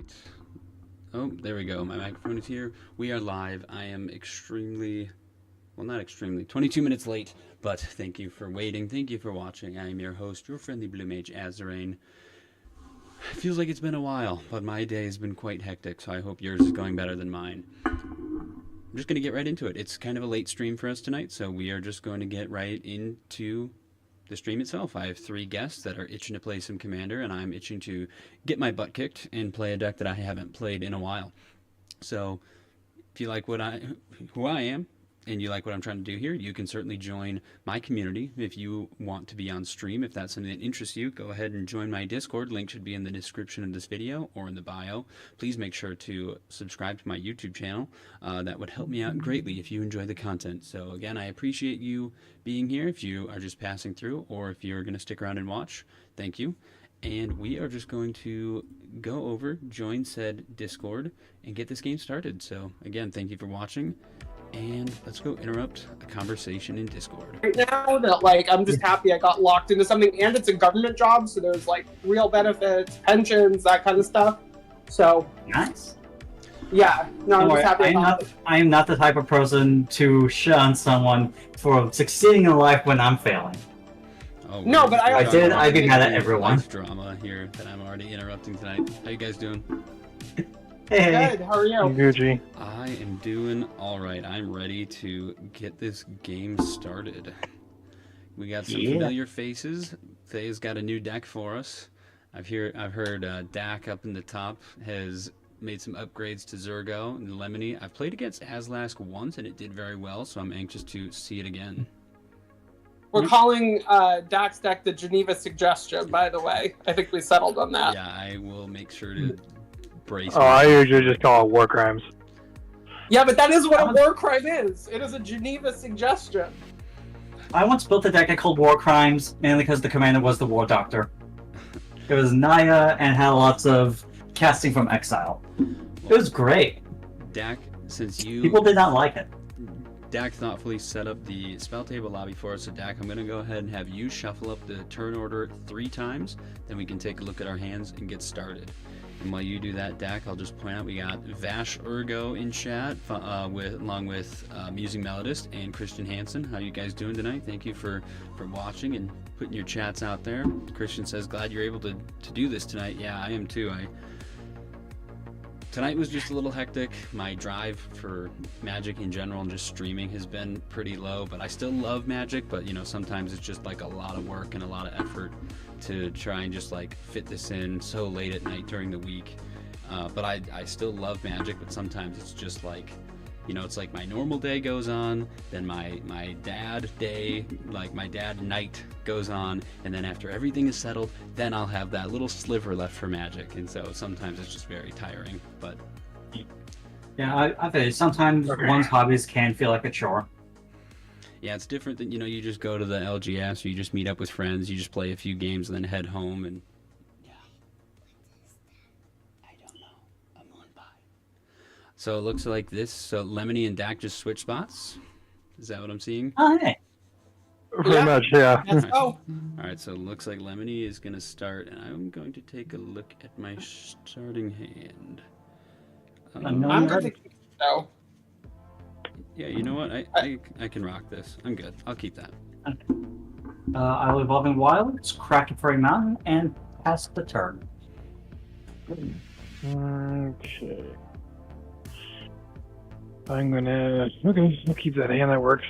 right. Oh, there we go. My microphone is here. We are live. I am not extremely, 22 minutes late, but thank you for waiting. Thank you for watching. I am your host, your friendly blue mage, Azoreign. Feels like it's been a while, but my day has been quite hectic, so I hope yours is going better than mine. I'm just going to get right into it. It's kind of a late stream for us tonight, so we are just going to get right into the stream itself. I have 3 guests that are itching to play some Commander, and I'm itching to get my butt kicked and play a deck that I haven't played in a while. So if you like who I am, and you like what I'm trying to do here, you can certainly join my community if you want to be on stream. If that's something that interests you, go ahead and join my Discord. Link should be in the description of this video or in the bio. Please make sure to subscribe to my YouTube channel. That would help me out greatly if you enjoy the content. So again, I appreciate you being here. If you are just passing through or if you're going to stick around and watch, thank you. And we are just going to go over, join said Discord, and get this game started. So again, thank you for watching. And let's go interrupt a conversation in Discord. Right now, that I'm just happy I got locked into something, and it's a government job, so there's real benefits, pensions, that kind of stuff. So nice. Yeah, no, I'm just happy. I am not the type of person to shun someone for succeeding in life when I'm failing. Oh, no, but I'd be mad at everyone. Life drama here that I'm already interrupting tonight. How you guys doing? Hey. Good, how are you? Gucci. I am doing all right. I'm ready to get this game started. We got some familiar faces. Thay's got a new deck for us. I've heard Dak up in the top has made some upgrades to Zurgo and Lemony. I've played against Azalsk once and it did very well, so I'm anxious to see it again. We're calling Dak's deck the Geneva Suggestion, by the way. I think we settled on that. Yeah, I will make sure to brace. Oh, I usually just call it war crimes. Yeah, but that is what a war crime is. It is a Geneva Suggestion. I once built a deck I called War Crimes, mainly because the commander was the War Doctor. It was Naya and had lots of casting from exile. It was great. Dak, people did not like it. Dak thoughtfully set up the spell table lobby for us. So Dak, I'm going to go ahead and have you shuffle up the turn order 3 times. Then we can take a look at our hands and get started. And while you do that, Dak, I'll just point out we got Vash Urgo in chat, along with Musing Melodist and Christian Hansen. How you guys doing tonight? Thank you for watching and putting your chats out there. Christian says, glad you're able to do this tonight. Yeah, I am too. Tonight was just a little hectic. My drive for Magic in general and just streaming has been pretty low, but I still love Magic, but sometimes it's just a lot of work and a lot of effort to try and just fit this in so late at night during the week. But I still love Magic, but sometimes it's just it's my normal day goes on, then my dad day, my dad night goes on, and then after everything is settled, then I'll have that little sliver left for Magic, and so sometimes it's just very tiring. But yeah, I feel sometimes one's hobbies can feel like a chore. Yeah, it's different than you just go to the LGS, or you just meet up with friends, you just play a few games and then head home, and so it looks like this. So Lemony and Dak just switch spots. Is that what I'm seeing? Oh, hey. Pretty much, yeah. Let's go. All right, so it looks like Lemony is going to start, and I'm going to take a look at my starting hand. I'm good to keep it, though. Yeah, you know what? I can rock this. I'm good. I'll keep that. I will Evolving Wilds, crack it for a mountain, and pass the turn. Okay. I'll keep that hand. That works.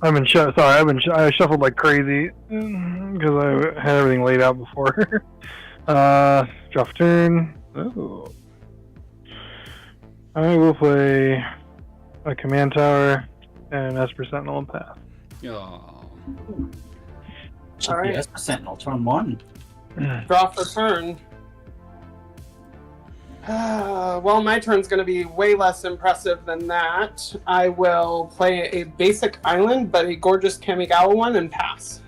I shuffled like crazy because I had everything laid out before. Draw for turn. Oh. I will play a command tower and an Esper Sentinel and path. Oh. All right. Esper Sentinel, turn 1. Draw for turn. Well, my turn's going to be way less impressive than that. I will play a basic island, but a gorgeous Kamigawa one, and pass.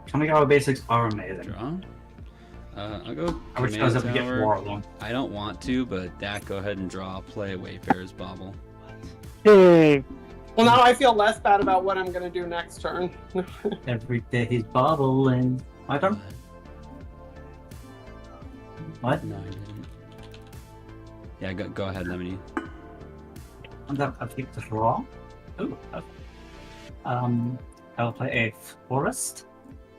Kamigawa basics are amazing. Draw. I'll go Which command goes up to get tower. 4 of them. I don't want to, but Dak, go ahead and draw. Play a Wayfarer's Bauble. Hey. Well, now I feel less bad about what I'm going to do next turn. Every day he's bobbling. My turn. What? No, I didn't. Yeah, go ahead, Lemony. I'm gonna pick the draw. Ooh. Okay. I will play a forest,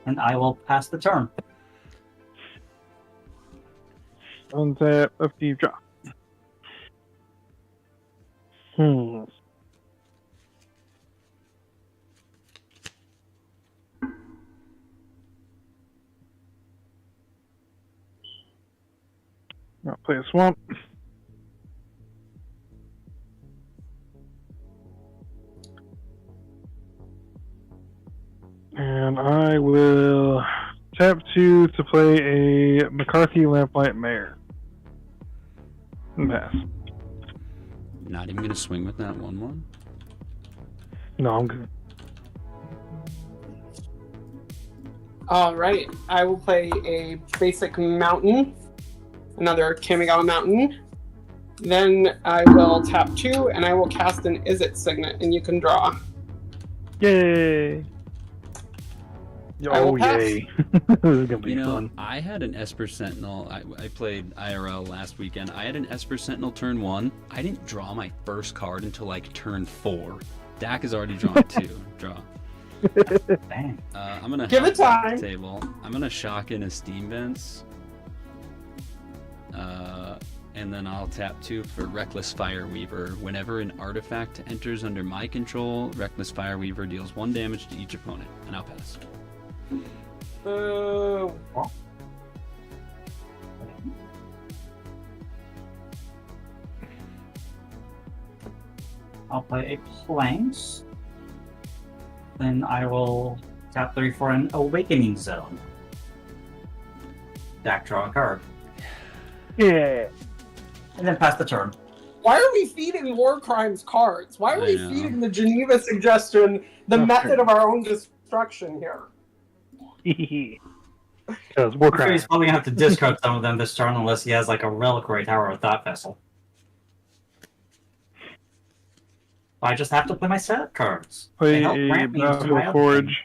and I will pass the turn. Untap, upkeep, draw. I'll play a swamp. And I will tap 2 to play a McCarthy Lamplight Mare. And pass. Not even gonna swing with that 1/1. No, I'm good. All right, I will play a basic mountain, another Kamigawa mountain. Then I will tap 2, and I will cast an Izzet Signet, and you can draw. Yay! I will Oh, pass. yay. This is gonna be You know, fun. I had an Esper Sentinel. I played IRL last weekend. I had an Esper Sentinel turn 1. I didn't draw my first card until like turn 4. Dak has already drawn 2. Draw. Dang. I'm gonna Give it help time. the table. I'm gonna shock in a Steam Vents. And then I'll tap 2 for Reckless Fireweaver. Whenever an artifact enters under my control, Reckless Fireweaver deals 1 damage to each opponent, and I'll pass. Boo. I'll play a Planks. Then I will tap 3 for an Awakening Zone. Dak, draw a card. Yeah. And then pass the turn. Why are we feeding war crimes cards? Why are I we know. feeding the Geneva suggestion the method of our own destruction here? Because war I'm sure he's crime. probably gonna have to discard some of them this turn unless he has like a Reliquary Tower or Thought Vessel. I just have to play my set cards. They Play help a grant me into my Battlefield other Forge.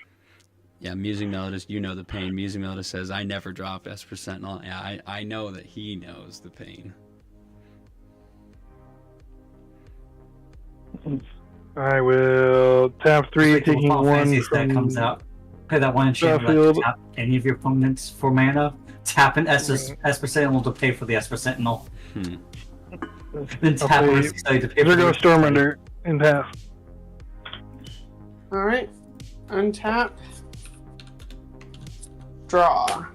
Yeah, Musing Melodist, you know the pain. Musing Melodist says, I never drop Esper Sentinel. Yeah, I know that he knows the pain. I will tap 3, Like the taking Final 1 Fantasy from that comes out. Play that one enchantment. Battlefield. Tap any of your opponents for mana. Tap an Esper Sentinel to pay for the Esper Sentinel. Hmm. Then I'll tap play on Study to pay for Zurgo the Stormrunner and pass. All right, untap, draw.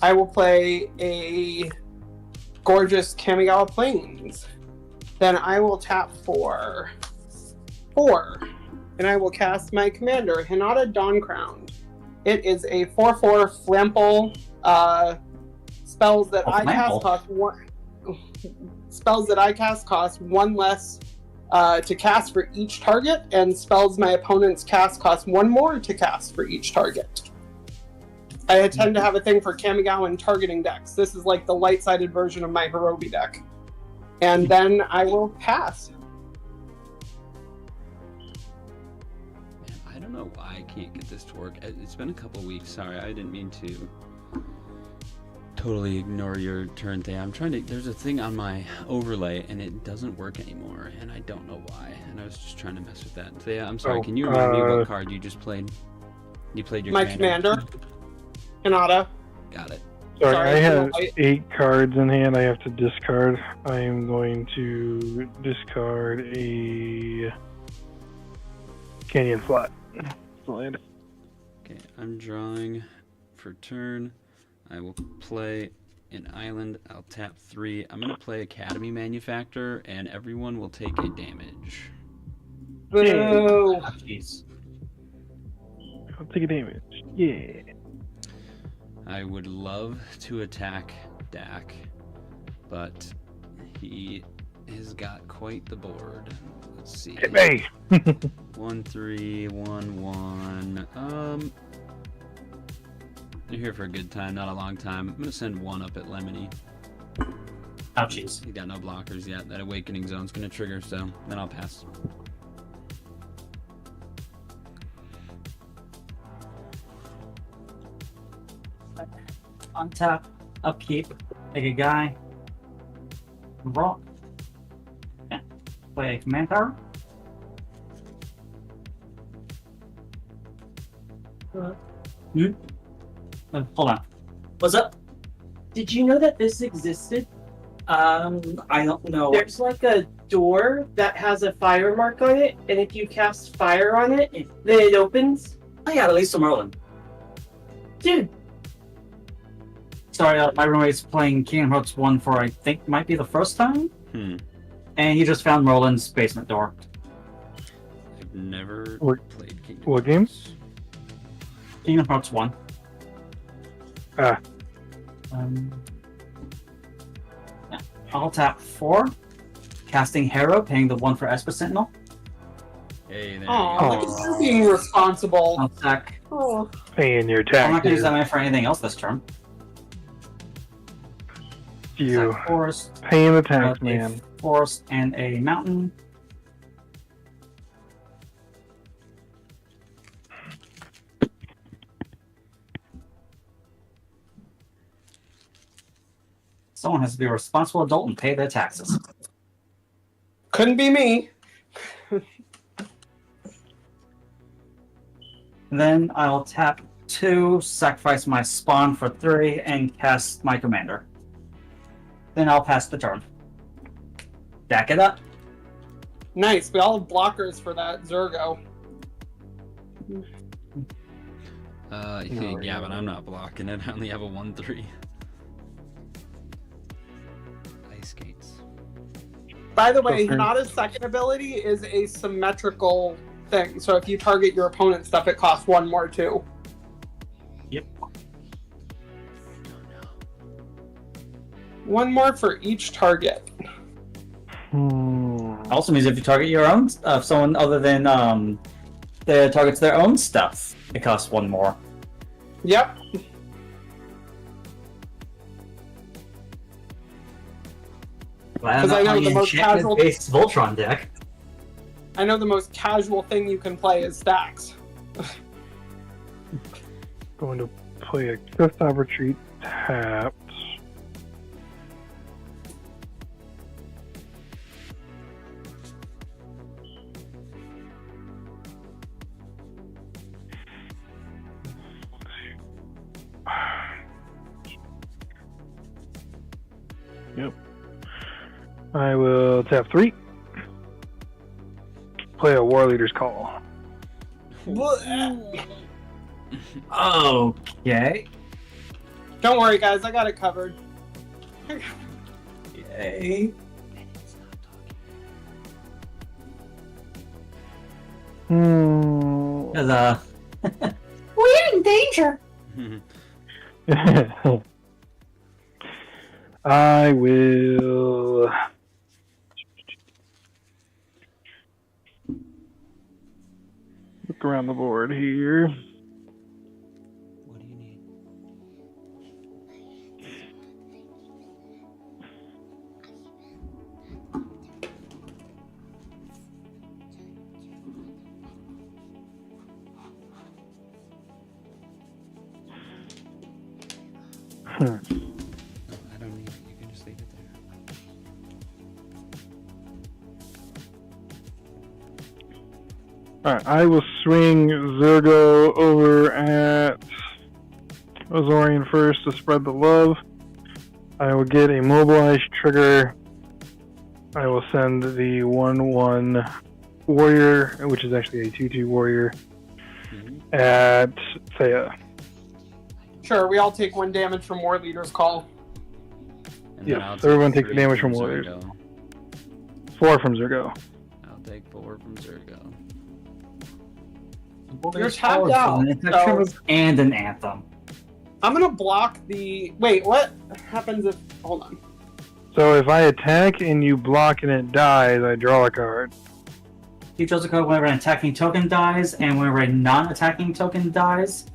I will play a gorgeous Kamigawa Plains. Then I will tap for 4, and I will cast my commander, Hinata Dawncrowned. It is a 4/4 Flample. Spells that I cast Flample? cost 1. Spells that I cast cost 1 less to cast for each target, and spells my opponents cast cost 1 more to cast for each target. I tend to have a thing for Kamigawa targeting decks. This is like the light-sided version of my Hirobi deck. And then I will pass. Man, I don't know why I can't get this to work. It's been a couple weeks. Sorry, I didn't mean to totally ignore your turn thing. I'm trying to. There's a thing on my overlay and it doesn't work anymore, and I don't know why. And I was just trying to mess with that. So yeah, I'm sorry. Oh, Can you remind me what card you just played? You played your My commander, Hinata. Got it. Sorry, Sorry, I have I- 8 cards in hand I have to discard. I am going to discard a Canyon Flat. Slide. Okay, I'm drawing for turn. I will play an island. I'll tap 3. I'm gonna play Academy Manufacturer, and everyone will take a damage. Boo. Oh, jeez. I'll take a damage. Yeah. I would love to attack Dak, but he has got quite the board. Let's see. Hit me! 1, 3, 1, 1. You're here for a good time, not a long time. I'm gonna send 1 up at Lemony. Ouchies. He got no blockers yet. That Awakening Zone's gonna trigger, so then I'll pass. Untap, upkeep, take a guy, rock. Yeah. Play a command tower. Hold on. What's up? Did you know that this existed? I don't know. There's like a door that has a fire mark on it, and if you cast fire on it, then it opens. Oh yeah, at least to Merlin. Dude, Sorry, my roommate's playing Kingdom Hearts 1 for, I think, might be the first time? And he just found Merlin's basement door. I've never What- played Kingdom what game? Hearts. Kingdom Hearts 1. Ah. Yeah. I'll tap 4. Casting Harrow, paying the 1 for Esper Sentinel. Hey there. Aw, you look go. at you being responsible. I'll sack. Oh. Paying your I'm not gonna use taxes. that mana for anything else this turn. You Sack Forest, paying the tax, man. a forest, and a mountain. Someone has to be a responsible adult and pay their taxes. Couldn't be me. And then I'll tap 2, sacrifice my spawn for 3, and cast my commander. Then I'll pass the turn. Back it up. Nice. We all have blockers for that Zurgo. Yeah, but I'm not blocking it. I only have a 1/3. Ice skates. By the way, Okay. Hinata's second ability is a symmetrical thing. So if you target your opponent's stuff, it costs 1 more too. Yep. 1 more for each target. Also means if you target your own someone other than that targets their own stuff, it costs 1 more. Yep. Because I know the most casual- based Voltron deck. I know the most casual thing you can play is stacks. Going to play a Clifftop Retreat tapped. Yep. I will tap 3. Play a War Leader's Call. Okay. Don't worry, guys. I got it covered. Yay. Because, we're in danger. I will look around the board here. What do you need? Hmm. No, I don't need it. You can just leave it there. Alright, I will swing Zurgo over at Azoreign first to spread the love. I will get a mobilize trigger. I will send the 1/1 warrior, which is actually a 2/2 warrior, at Thea. Sure, we all take 1 damage from War Leader's Call. And Yes, then I'll take everyone takes 3 damage from from warriors. Zurgo. 4 from Zurgo. I'll take 4 from Zurgo. You're tapped out, so- And an anthem. I'm gonna block the. Wait, what happens if? Hold on. So if I attack and you block and it dies, I draw a card. He draws a card whenever an attacking token dies, and whenever a non-attacking token dies,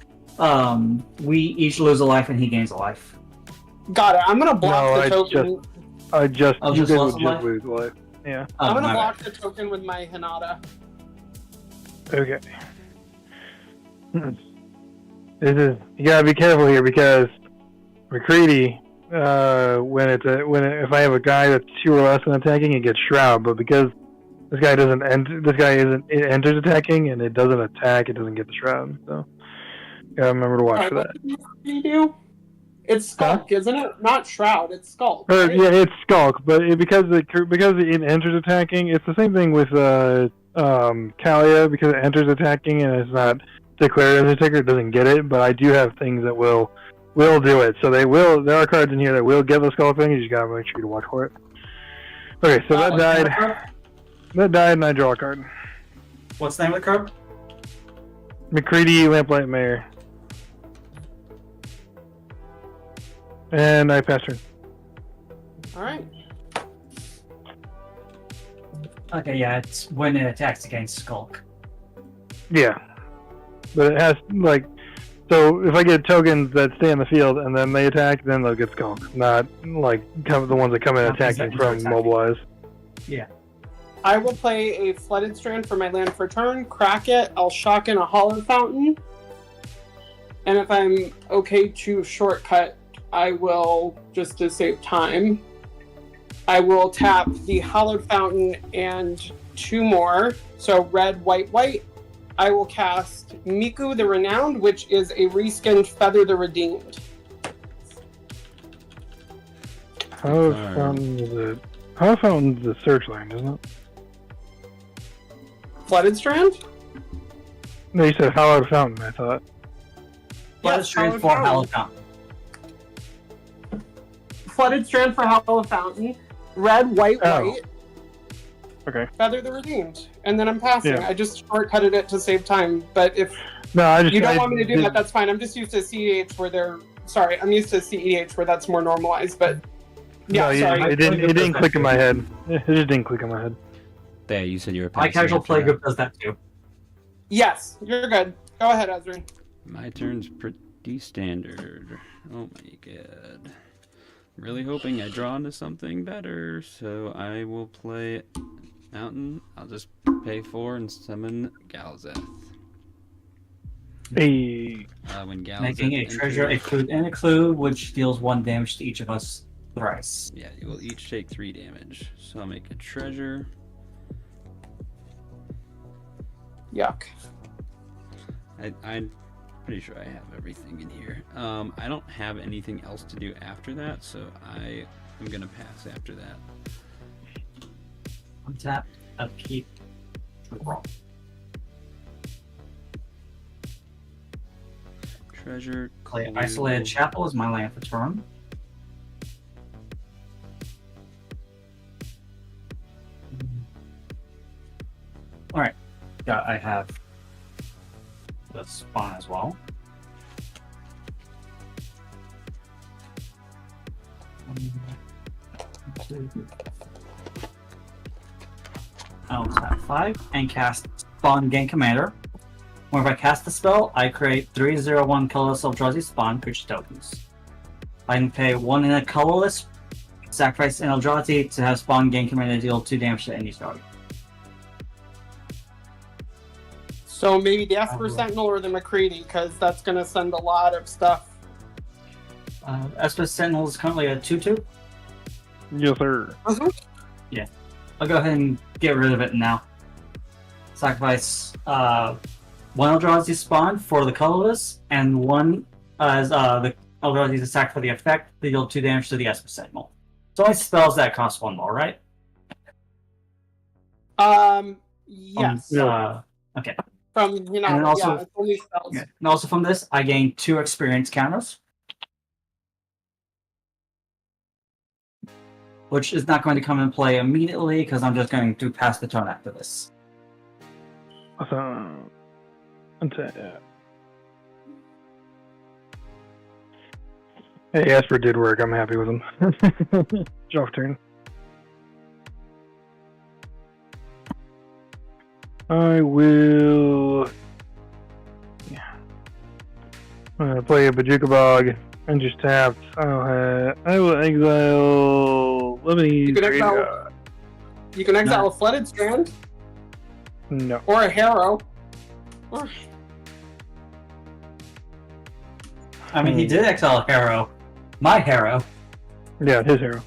we each lose a life and he gains a life. Got it. I'm gonna block No, the I token. Oh, you just guys would lost a just life? lose life. Yeah. I'm gonna my block bad. the token with my Hinata. Okay. You gotta be careful here because McCready, if I have a guy that's 2 or less in attacking, it gets shroud. But because this guy it enters attacking and it doesn't attack, it doesn't get the shroud. So gotta remember to watch for that. What do you do? It's Skulk, isn't it? Not Shroud, it's Skulk. Right? Yeah, it's Skulk, but because it enters attacking, it's the same thing with Kalia, because it enters attacking and it's not declared as a ticker, it doesn't get it. But I do have things that will do it. So there are cards in here that will get the Skulk thing. You just gotta make sure to watch for it. Okay, so that died. That died, and I draw a card. What's the name of the card? McCready, Lamplight Mayor. And I pass turn. Alright. Okay, yeah, it's when it attacks against Skulk. Yeah. But it has, so if I get tokens that stay in the field and then they attack, then they'll get Skulk. Not, the ones that come in attacking from Mobilize. Yeah. I will play a Flooded Strand for my land for turn, crack it, I'll shock in a Hollow Fountain. And if I'm okay to shortcut, I will, just to save time, I will tap the Hallowed Fountain and 2 more. So red, white, white. I will cast Miku the Renowned, which is a reskinned Feather the Redeemed. Hallowed Fountain is it? Hallowed Fountain's the Searchland, isn't it? Flooded Strand? No, you said Hallowed Fountain, I thought. Flooded Strand for Hallowed Fountain. Flooded Strand for Hallowed Fountain. Red, white, white. Okay. Feather the Redeemed. And then I'm passing. Yeah. I just shortcutted it to save time. But if you don't want me to do that, that's fine. I'm just used to CEH where they're... Sorry, I'm used to CEH where that's more normalized, but... Yeah, no, sorry. It didn't click in my head. It just didn't click in my head. There, you said you were My passing. casual after play that. group does that too. Yes, you're good. Go ahead, Azoreign. My turn's pretty standard. Oh my god. Really hoping I draw into something better, so I will play Mountain. I'll just pay 4 and summon Galazeth. Hey. When Galazeth Making a treasure, a clue, and a clue, which deals 1 damage to each of us thrice. Yeah, you will each take 3 damage. So I'll make a treasure. Yuck. I'm pretty sure I have everything in here. I don't have anything else to do after that, so I am gonna pass after that. Untap, upkeep, draw. Treasure. Play clue. Isolated Chapel is my land for turn. Alright, I have the spawn as well. I'll tap 5 and cast Spawn Gain Commander. Whenever I cast the spell, I create 3/0/1 colorless Eldrazi spawn creature tokens. I can pay 1 in a colorless, sacrifice an Eldrazi to have Spawn Gain Commander deal 2 damage to any target. So maybe the Esper Sentinel or the McCready, because that's going to send a lot of stuff. Esper Sentinel is currently a 2/2. Yes, sir. Yeah. I'll go ahead and get rid of it now. Sacrifice 1 Eldrazi spawn for the colorless, and 1 as the Eldrazi attack for the effect, they deal 2 damage to the Esper Sentinel. It's only spells that cost 1 more, right? Yes. Okay. From Hinata, And also- yeah, it's only spells. Okay. And also from this, I gain 2 experience counters. Which is not going to come in play immediately, because I'm just going to pass the turn after this. Awesome. Untap. Hey, Esper did work. I'm happy with him. Draw turn. I will. Yeah. I'm gonna play a Bajuka Bog and just tap. I will exile Lebanese. You can exile- You can exile a Flooded Strand No. or a Harrow. Or... I mean, he did exile a Harrow. My Harrow. Yeah, his hero.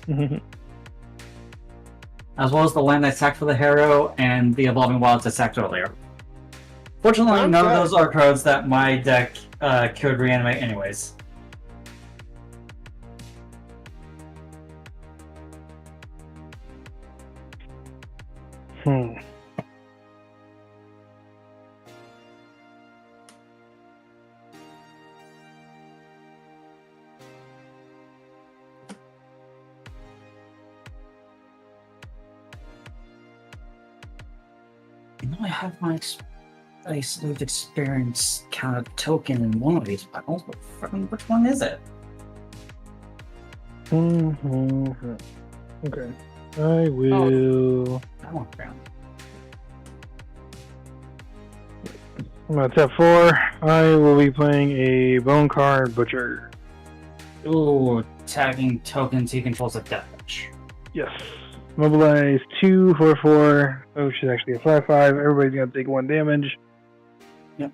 As well as the land I sacked for the Harrow and the Evolving Wilds I sacked earlier. Fortunately, Sounds none good. of those are cards that my deck could reanimate anyways. Hmm. I know I have my Sleuth Experience kind of token in one of these battles, but which one is it? Okay. I will. That one found. I'm gonna tap 4. I will be playing a Bone Card Butcher. Ooh, tagging tokens he controls at death touch. Yes. Mobilize 2 for 4. Oh, she's actually a 5/5. Everybody's gonna take 1 damage. Yep.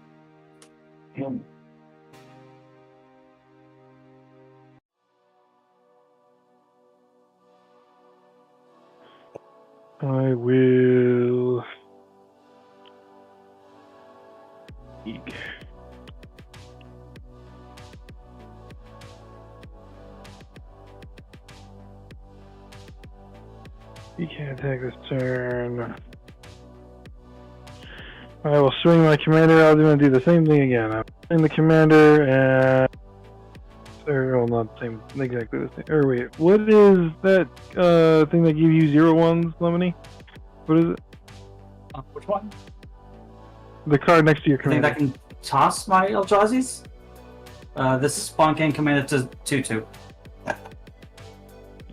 I will. Eek. You can't attack this turn. I will swing my commander. I'm going to do the same thing again. I'll swing the commander and. Or, well, not the same, exactly the same. Or wait, what is that thing that gives you 0/1s, Lemony? What is it? Which one? The card next to your I think commander. I can toss my Eldrazi's. This is Spawn King commanded to 2/2.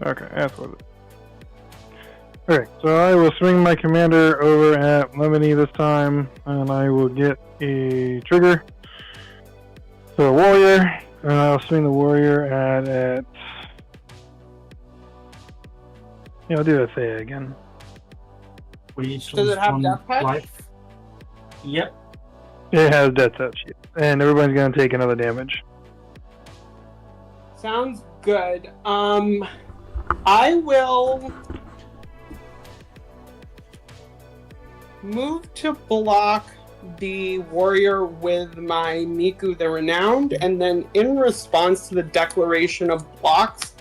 Okay, that's what it is. Okay, so I will swing my commander over at Lemony this time, and I will get a trigger. So a warrior, and I'll swing the warrior at yeah, I'll do a Thea again. Does it have death touch? Life. Yep. It has death touch, and everybody's gonna take another damage. Sounds good. I will move to block the warrior with my Miku the Renowned, and then in response to the declaration of blocks,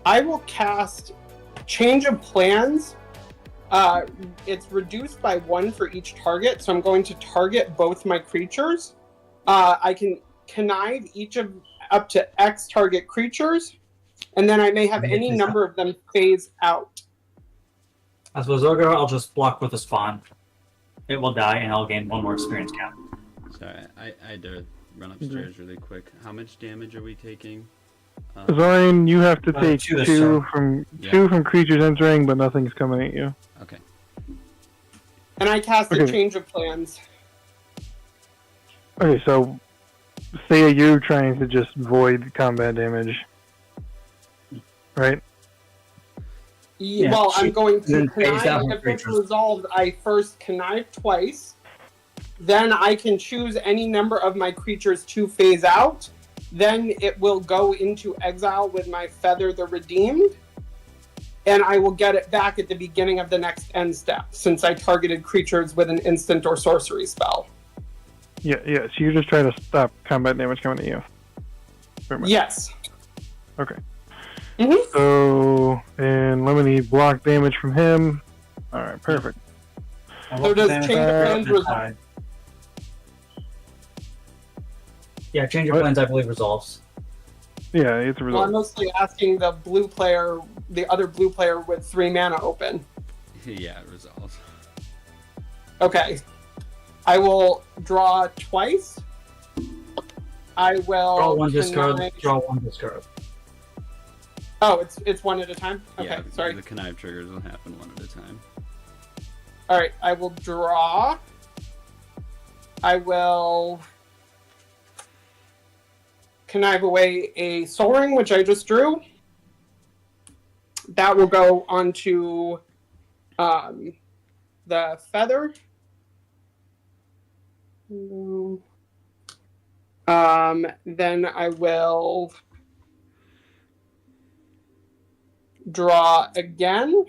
I will cast Change of Plans. It's reduced by 1 for each target, so I'm going to target both my creatures. I can connive each of up to X target creatures, and then I may have any number of them phase out. As with Zurgo, I'll just block with a Spawn. It will die, and I'll gain 1 more experience count. Sorry, I had to run upstairs really quick. How much damage are we taking? Azoreign, you have to take 2 this 2 turn. from creatures entering, but nothing's coming at you. Okay. And I cast a Okay. Change of Plans. Okay, so say you're trying to just void combat damage, right? Yeah, Well, I'm going then to phase out connive. her If it's creatures. resolved, I first connive twice. Then I can choose any number of my creatures to phase out. Then it will go into exile with my Feather the Redeemed. And I will get it back at the beginning of the next end step, since I targeted creatures with an instant or sorcery spell. Yeah, so you're just trying to stop combat damage coming at you. Pretty much. Yes. Okay. Mhm. So, and Lemony block damage from him. Alright, perfect. So does Change of Plans resolve? Yeah, Change of What? Plans, I believe, resolves. Yeah, it's a Well, I'm result. mostly asking the other blue player with 3 mana open. Yeah, it resolves. Okay. I will draw twice. I will Draw 1 discard, connive- draw 1 discard. Oh, it's one at a time? Okay, Yeah, sorry. the connive triggers will happen one at a time. Alright, I will draw. I will connive away a Soul Ring, which I just drew. That will go onto the Feather. Then I will draw again.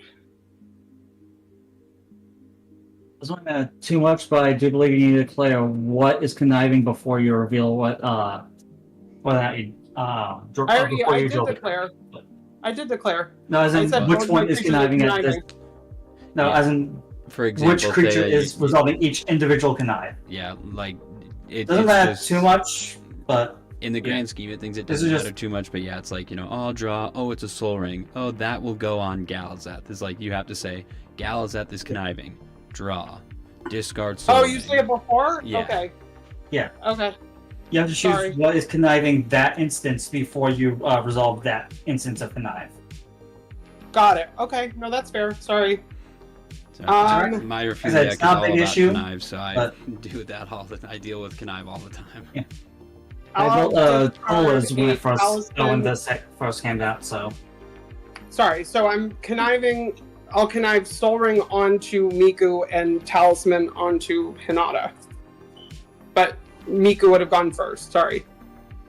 This one too much, but I do believe you need to declare what is conniving before you reveal what that you before I you did draw declare. I did declare. No, as I in said which both one my is creatures are conniving at this. conniving. No, Yeah. as in For example, which creature Thea, is resolving each individual connive. Yeah, like it Doesn't it's matter just, too much, but in the yeah. grand scheme of things, it This doesn't is matter just- too much. But yeah, it's like, oh, I'll draw. Oh, it's a soul ring. Oh, that will go on Galazeth. It's like you have to say Galazeth is conniving. Draw. Discard soul. Oh, you say it before? Yeah. Okay. Yeah. Okay. you have to choose Sorry. what is conniving that instance before you resolve that instance of connive. Got it. Okay. No, that's fair. Sorry. So, Um, my it's refugiac is not a all big about issue, connive, so I but- do that all the. I deal with connive all the time. Yeah. I'll I built discard colas when a it first talisman. when the first came out, so Sorry. So I'm conniving. I'll connive Soul Ring onto Miku and Talisman onto Hinata. But Miku would have gone first. Sorry.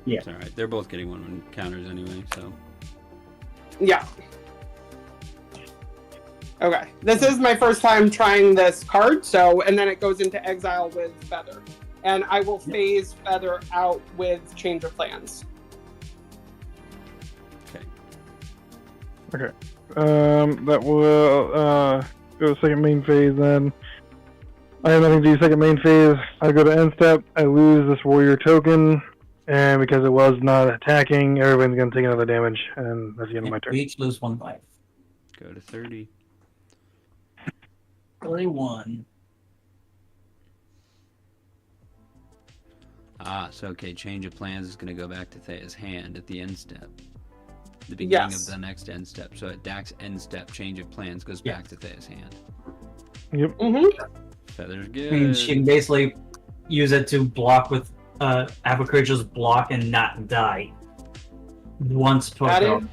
It's all right. They're both getting one counters anyway, so. Yeah. Okay. This is my first time trying this card, so and then it goes into exile with Feather. And I will phase Feather out with Change of Plans. Okay. That will go to second main phase then. I have nothing to do second main phase. I go to end step. I lose this warrior token, and because it was not attacking, everyone's going to take another damage, and that's the end of my turn. we each lose 1 life. Go to 30. 31. So okay, change of plans is going to go back to Thea's hand at the end step. The beginning Yes. of the next end step. So at Dak's end step, change of plans goes Yeah. back to Thea's hand. Yep. Mm-hmm. Feather's I good. mean, she can basically use it to block with have a creature just block and not die. Once per That go. is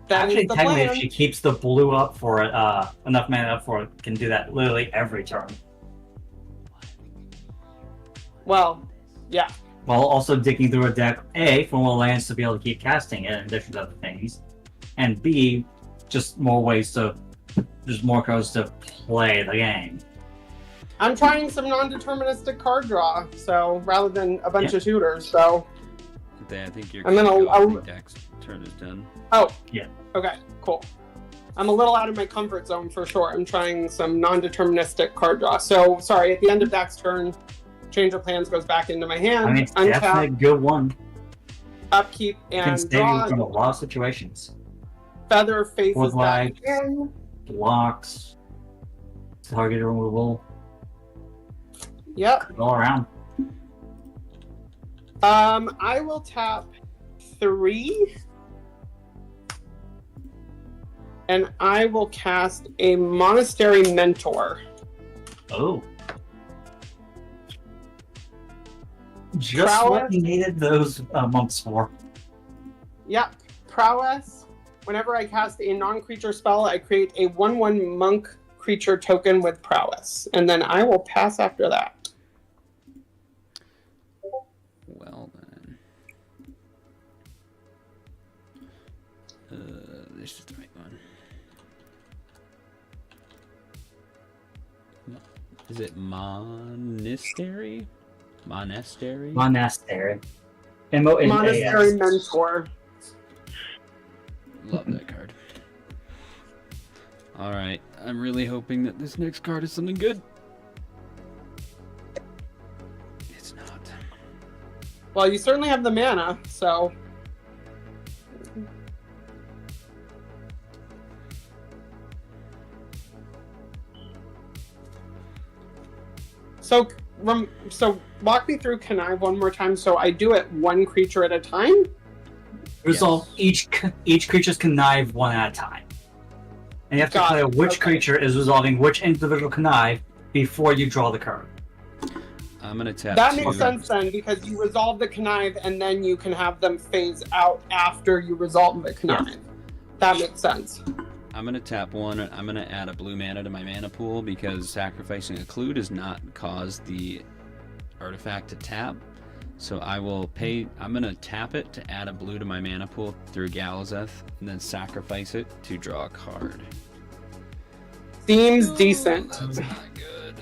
that Actually, is the technically, plan. if she keeps the blue up for it, enough mana up for it, can do that literally every turn. Well, yeah. While also digging through a deck, A, for more lands to be able to keep casting it in addition to other things, and B, just more ways to, just more cards to play the game. I'm trying some non-deterministic card draw, so rather than a bunch of tutors, so Thea, I think you're And then gonna go. I I'll- think Dak's turn is done. okay, cool. I'm a little out of my comfort zone for sure. I'm trying some non-deterministic card draw. So sorry, at the end of Dak's turn, Change of Plans goes back into my hand. I mean, it's definitely a Untap, good one. upkeep, It can and save you draw. from a lot of situations. Feather faces Fourth back life. in. Blocks, target removal, Yep. all around. I will tap 3. And I will cast a Monastery Mentor. Oh. Just what Prowess. you needed those monks for. Yep. Prowess. Whenever I cast a non-creature spell, I create a 1/1 monk creature token with prowess. And then I will pass after that. Well then. This is the right one. Is it Monastery? Monastery? Monastery. M-O-N-A-S. Monastery Mentor. Love that card. Alright, I'm really hoping that this next card is something good. It's not. Well, you certainly have the mana, so... So walk me through Connive one more time. So I do it one creature at a time? Resolve each creature's connive one at a time. And you have to Got declare it, which okay. creature is resolving which individual connive before you draw the card. I'm gonna tap That 2. makes sense then, because you resolve the Connive and then you can have them phase out after you resolve the Connive. That makes sense. I'm gonna tap 1. I'm gonna add a blue mana to my mana pool because sacrificing a clue does not cause the artifact to tap. So I will pay. I'm gonna tap it to add a blue to my mana pool through Galazeth, and then sacrifice it to draw a card. Seems decent. That's not good.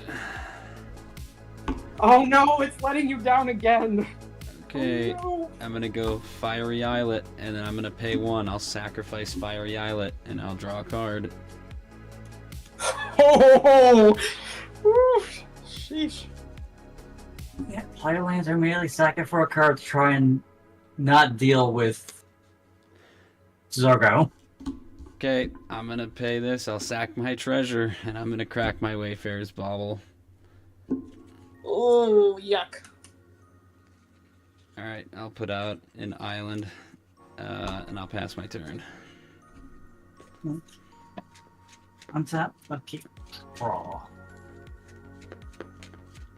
Oh no, it's letting you down again. Okay, Oh, I'm gonna go Fiery Islet, and then I'm gonna pay 1. I'll sacrifice Fiery Islet, and I'll draw a card. no. Oh, whew, sheesh. Yeah, player lands are immediately sacking for a card to try and not deal with Zurgo. Okay, I'm gonna pay this. I'll sack my treasure, and I'm gonna crack my Wayfarer's Bauble. Oh, yuck. Alright, I'll put out an island, and I'll pass my turn. Untap, upkeep, draw.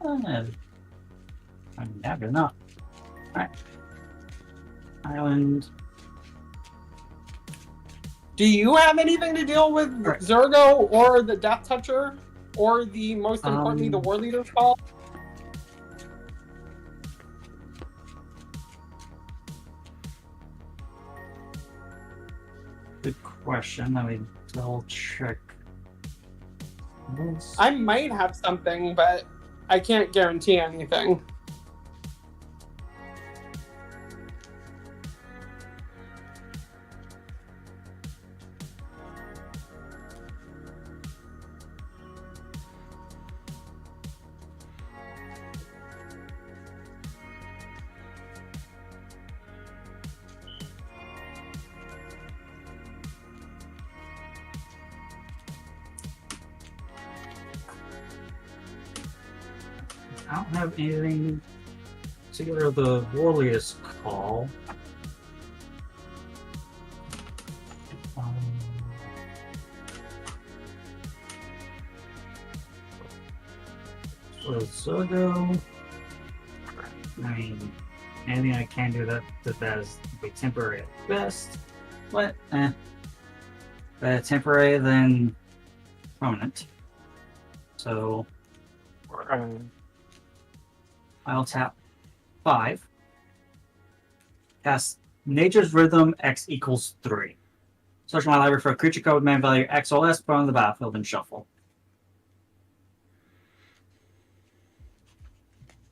I'm never enough. Alright. Island. Do you have anything to deal with Right. Zurgo or the Death Toucher? Or the, most importantly, the War Leader's Call? Good question. Let me double check. I might have something, but I can't guarantee anything. I don't have anything particular. The Warrior's Call. For Zurgo, I mean, anything I can do that is be temporary at best. What? Temporary then permanent. So I'll tap 5. Cast Nature's Rhythm X equals 3. Search my library for a creature code man value X or less, put on the battlefield and shuffle.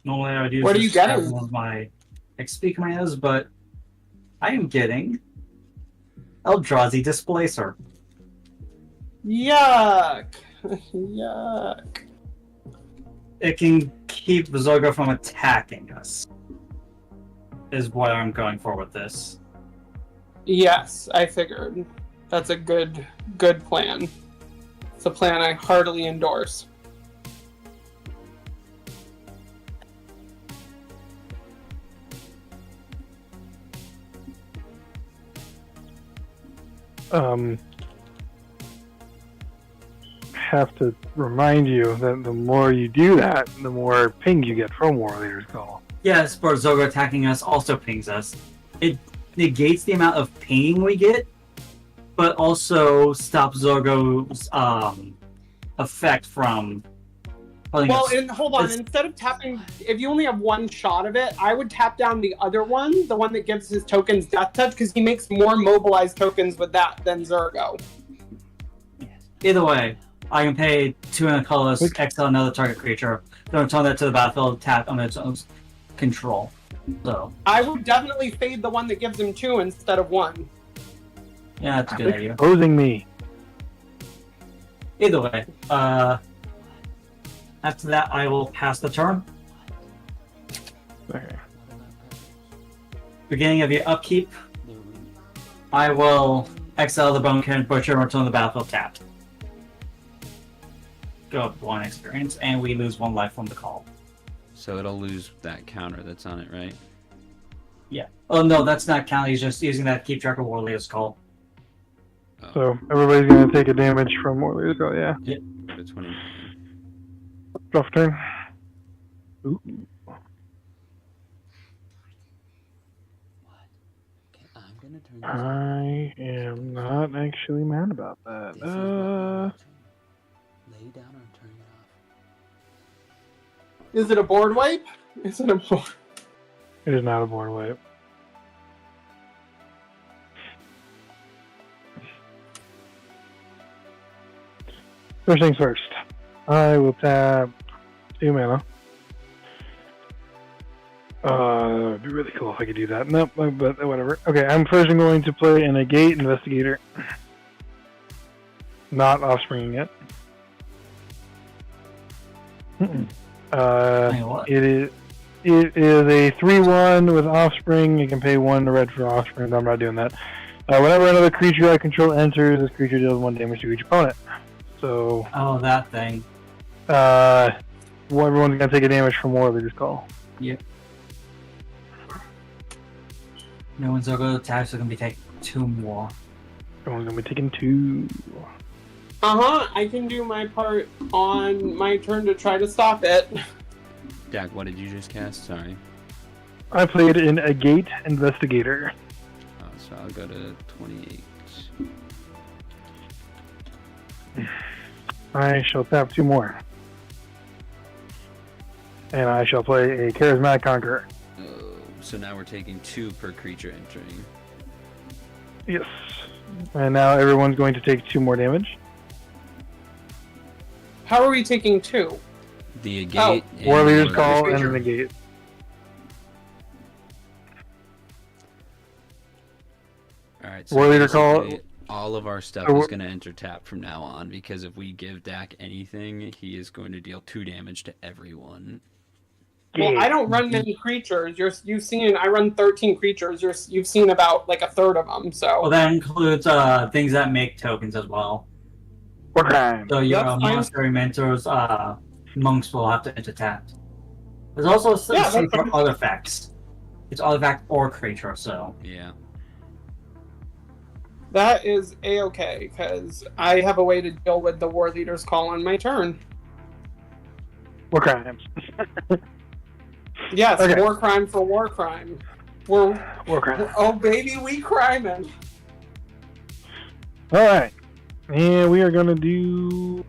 Normally I would use What are you this as getting? one of my XP commands, but I am getting Eldrazi Displacer. Yuck. Yuck. It can keep the Zurgo from attacking us. Is what I'm going for with this. Yes, I figured. That's a good plan. It's a plan I heartily endorse. Have to remind you that the more you do that, the more ping you get from War Leader's Call. Yes, but Zurgo attacking us also pings us. It negates the amount of pinging we get, but also stops Zurgo's effect from pulling Well, us. and hold on, It's- instead of tapping, if you only have one shot of it, I would tap down the other one, the one that gives his tokens Death Touch, because he makes more mobilized tokens with that than Zurgo. Either way, I can pay 2 and a colorless, exile another target creature, then return that to the battlefield, tap on its own control. So, I would definitely fade the one that gives him 2 instead of 1. yeah, that's a good idea. Exposing me. Either way, after that, I will pass the turn. Okay. Beginning of your upkeep, I will exile the Bone Cannon Butcher and return the battlefield tapped. Go up 1 experience, and we lose 1 life from the call. So it'll lose that counter that's on it, right? Yeah. Oh no, that's not counting. He's just using that to keep track of Warley's call. Oh, So everybody's gonna take a damage from War Leader's Call, yeah. go to 20. Rough turn. Ooh. Okay, I'm gonna turn this. I am not actually mad about that. This is what you want to lay down or turn it off. Is it a board wipe? Is it a board? It is not a board wipe. First things first. I will tap 2 mana. It'd be really cool if I could do that. Nope, but whatever. Okay, I'm first going to play a Negate Investigator. Not Offspringing it. It is a 3/1 with Offspring. You can pay 1 red for Offspring, but I'm not doing that. Whenever another creature I control enters, this creature deals 1 damage to each opponent. So. Oh, that thing. Everyone's gonna take a damage from War Leader's Call. Yep. No one's going to attack, so going to be taking 2 more. Everyone's gonna be taking 2. I can do my part on my turn to try to stop it. Dak, what did you just cast? Sorry. I played in a Gate Investigator. Oh, so I'll go to 28. I shall tap 2 more. And I shall play a Charismatic Conqueror. Oh, so now we're taking 2 per creature entering. Yes. And now everyone's going to take 2 more damage. How are we taking 2? The Negate. War Leader's War Call Leader's and a Negate. Alright, so War Leader Call. basically all of our stuff So is going to enter tap from now on, because if we give Dak anything, he is going to deal 2 damage to everyone. Well, I don't run many creatures. You've seen I run 13 creatures. You've seen about like a third of them. So Well, that includes things that make tokens as well. What time? So your That's fine. monastery mentors, monks will have to enter tapped. There's also some Yeah, that's for fine. artifacts. It's artifact or creature, so. Yeah. that is a-okay because I have a way to deal with the War Leader's Call on my turn. What crimes? Yes, Okay. war crime for war crime. We're War crime. oh baby, we criming. Alright. And we are gonna do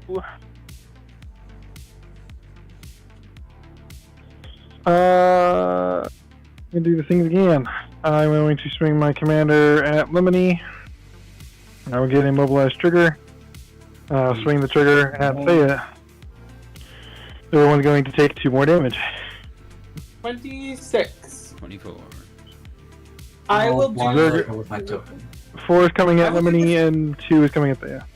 gonna do the things again. I'm going to swing my commander at Lemony. I will get a mobilized trigger. Swing the trigger at Thea. Everyone's going to take 2 more damage. 26. 24. I will one do. with my token. 4 is coming I at will do Lemony this- and 2 is coming at Thea.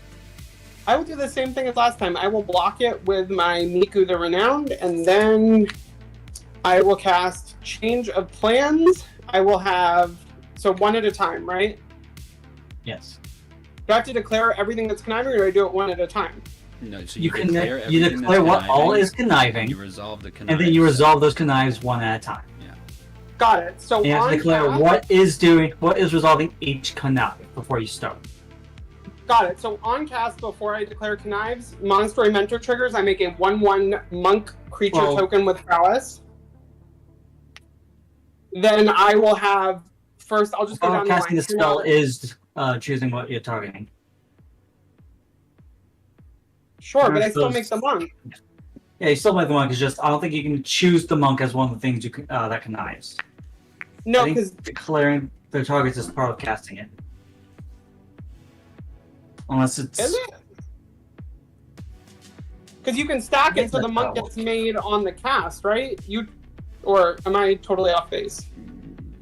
I will do the same thing as last time. I will block it with my Miku the Renowned, and then I will cast Change of Plans. I will have so 1 at a time, right? Yes. Do I have to declare everything that's conniving, or do I do it 1 at a time? No, so You can declare you everything declare that's what all conniving, is conniving, You resolve the and connives. then you resolve those connives 1 at a time. Got it. So And you have on to declare cast- what is resolving each connive before you start. Got it. So on cast, before I declare connives, Monastery Mentor triggers. I make a 1/1 monk creature Well- token with prowess. Then I will have first. I'll just go down Casting the the line. spell is choosing what you're targeting. Sure, but I First still those- make the monk. Yeah, you still make the monk. It's just I don't think you can choose the monk as one of the things you can, that connives. No, I think because declaring the targets is part of casting it. Unless it's is it? Because you can stack it so the That's monk how it gets made on the cast, right? Or am I totally off base?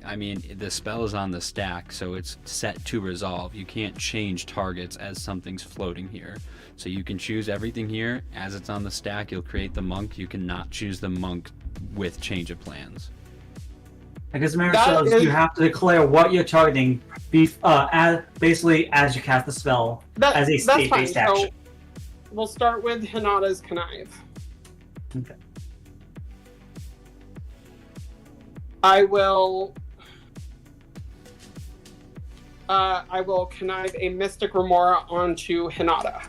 I mean, the spell is on the stack, so it's set to resolve. You can't change targets as something's floating here. So you can choose everything here. As it's on the stack, you'll create the monk. You cannot choose the monk with change of plans. because the That says is- you have to declare what you're targeting basically as you cast the spell as a That's fine. state-based So action. we'll start with Hinata's connive. Okay. I will connive a Mystic Remora onto Hinata.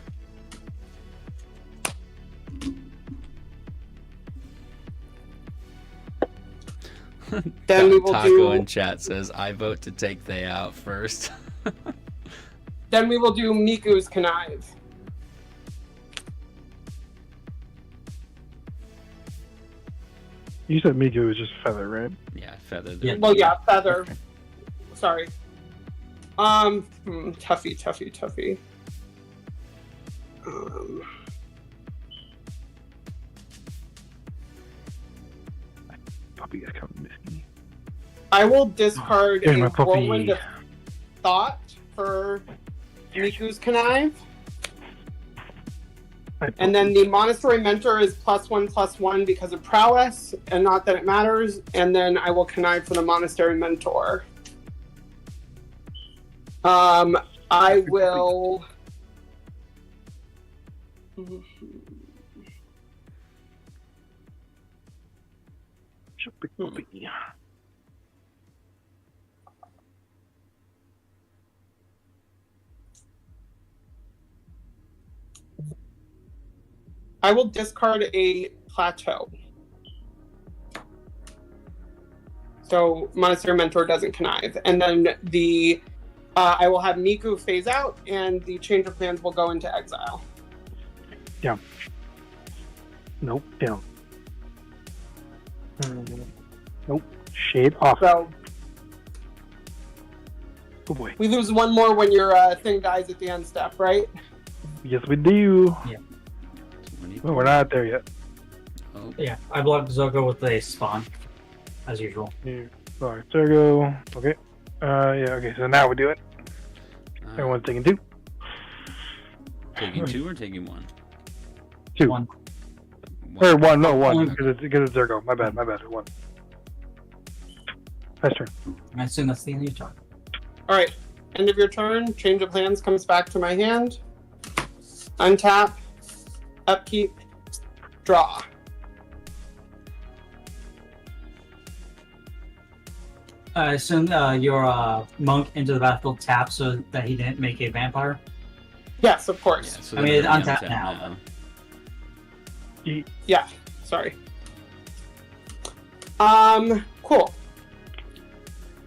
Then we will Taco do. in chat says, I vote to take they out first. Then we will do Miku's connive. You said Miku was just feather, right? Yeah, feather. Yeah. Well, yeah, feather. Sorry. Tuffy. Puppy, I come misty. I will discard Here's a my puppy. whirlwind of thought for Miku's connive. And then the Monastery Mentor is +1/+1 because of prowess, and not that it matters. And then I will connive for the Monastery Mentor. I will. Puppy. I will discard a plateau. So Monastery Mentor doesn't connive. And then I will have Miku phase out, and the Change of Plans will go into exile. Down. Nope, down. Nope, shade off. So Oh boy. we lose one more when your thing dies at the end step, right? Yes, we do. 20. Well, we're not there yet. Oh, Yeah, I blocked Zurgo with a spawn, as usual. Here. Sorry, Zurgo. Okay. Yeah, okay, so now we do it. Everyone's taking 2. taking 2 or taking 1? 2. One. Or 1, no, 1. One. Because it's Zurgo. My bad. 1. Nice turn. I assume that's the end of your turn. All right. End of your turn. Change of Plans comes back to my hand. Untap. Upkeep. Draw. I assume your monk into the battlefield tapped so that he didn't make a vampire. Yes, of course. Yeah, so I mean, they're it's already untapped untapped now. Yeah. Sorry. Cool.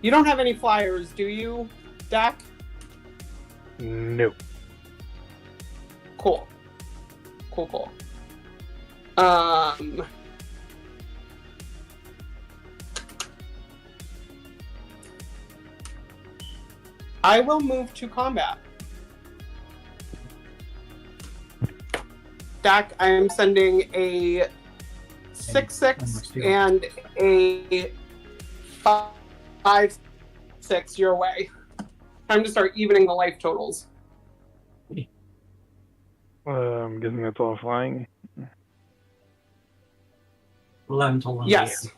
You don't have any flyers, do you, Dak? No. Cool. I will move to combat. Dak, I am sending a 6/6 and a 5/6 your way. Time to start evening the life totals. I'm guessing that's all flying. 11 to 1. Yes.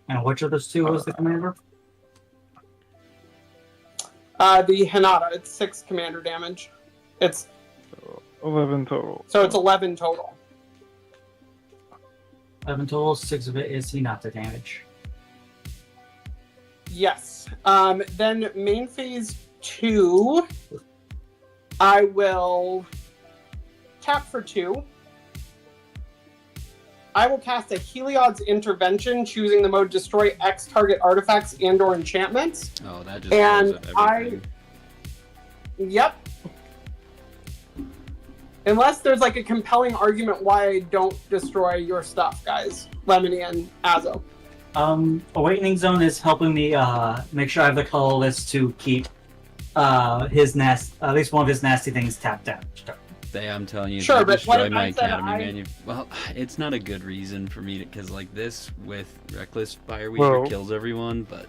And which of those two was the commander? The Hinata, it's 6 commander damage. It's 11 total. so it's 11 total. 11 total, 6 of it is Hinata damage. Yes. Then main phase 2, I will tap for 2. I will cast a Heliod's Intervention, choosing the mode Destroy X target artifacts and/or enchantments. Oh, that just And blows up everything. Yep. Unless there's like a compelling argument why I don't destroy your stuff, guys. Lemony and Azo. Awakening Zone is helping me make sure I have the colorless to keep at least one of his nasty things tapped out. I'm telling you, Sure, they but what destroy if my I said academy, Well, it's not a good reason for me to, because like this with Reckless Fireweaver Whoa. kills everyone, but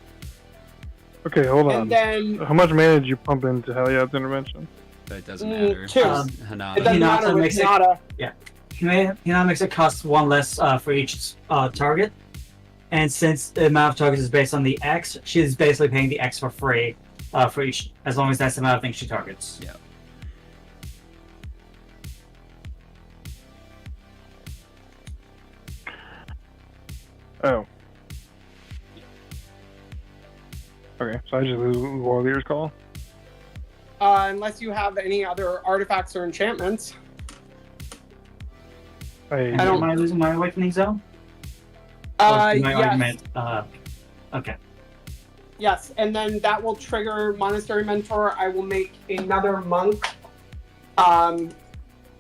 Okay, hold on. And then How much mana did you pump into Heliod's Intervention? that doesn't matter. 2. Hinata. It doesn't Hinata matter with makes it- Hinata. Hinata makes it cost 1 less for each target. And since the amount of targets is based on the X, she's basically paying the X for free for each, as long as that's the amount of things she targets. Yeah. Oh. Okay, so I just lose Warrior's Call. Unless you have any other artifacts or enchantments. I don't- Am I losing my Awakening Zone? Or is my Yes. argument, okay. Yes, and then that will trigger Monastery Mentor. I will make another monk.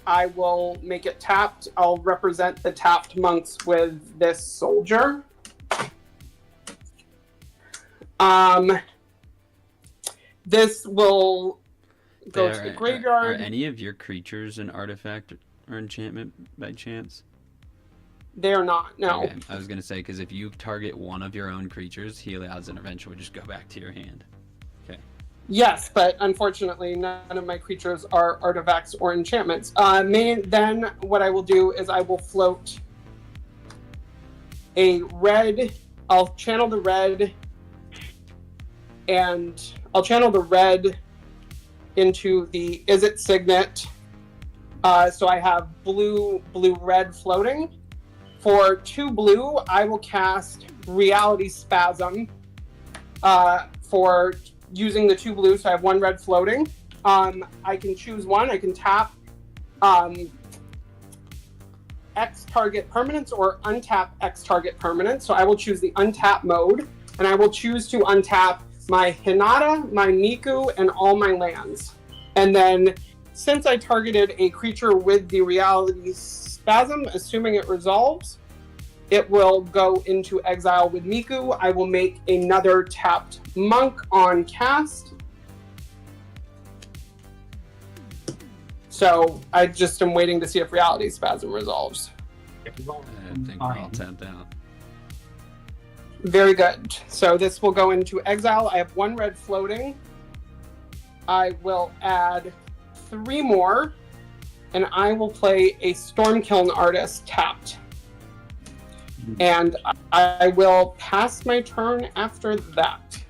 I will make it tapped. I'll represent the tapped monks with this soldier. This will go to the graveyard. Are any of your creatures an artifact or enchantment by chance? They are not, no. Okay. I was going to say, because if you target one of your own creatures, Heliod's intervention would just go back to your hand. Okay. Yes, but unfortunately, none of my creatures are artifacts or enchantments. Then what I will do is I will float a red. I'll channel the red, and I'll channel the red into the Is It Signet. So I have blue, red floating. For 2 blue, I will cast Reality Spasm for using the 2 blue, so I have 1 red floating. I can choose one. I can tap X target permanents or untap X target permanents. So I will choose the untap mode, and I will choose to untap my Hinata, my Miku, and all my lands. And then, since I targeted a creature with the Reality Spasm, assuming it resolves, it will go into exile with Miku. I will make another tapped monk on cast. So I just am waiting to see if Reality Spasm resolves. I think we're all tapped out. Very good. So this will go into exile. I have 1 red floating. I will add 3 more, and I will play a Stormkiln Artist tapped. And I will pass my turn after that.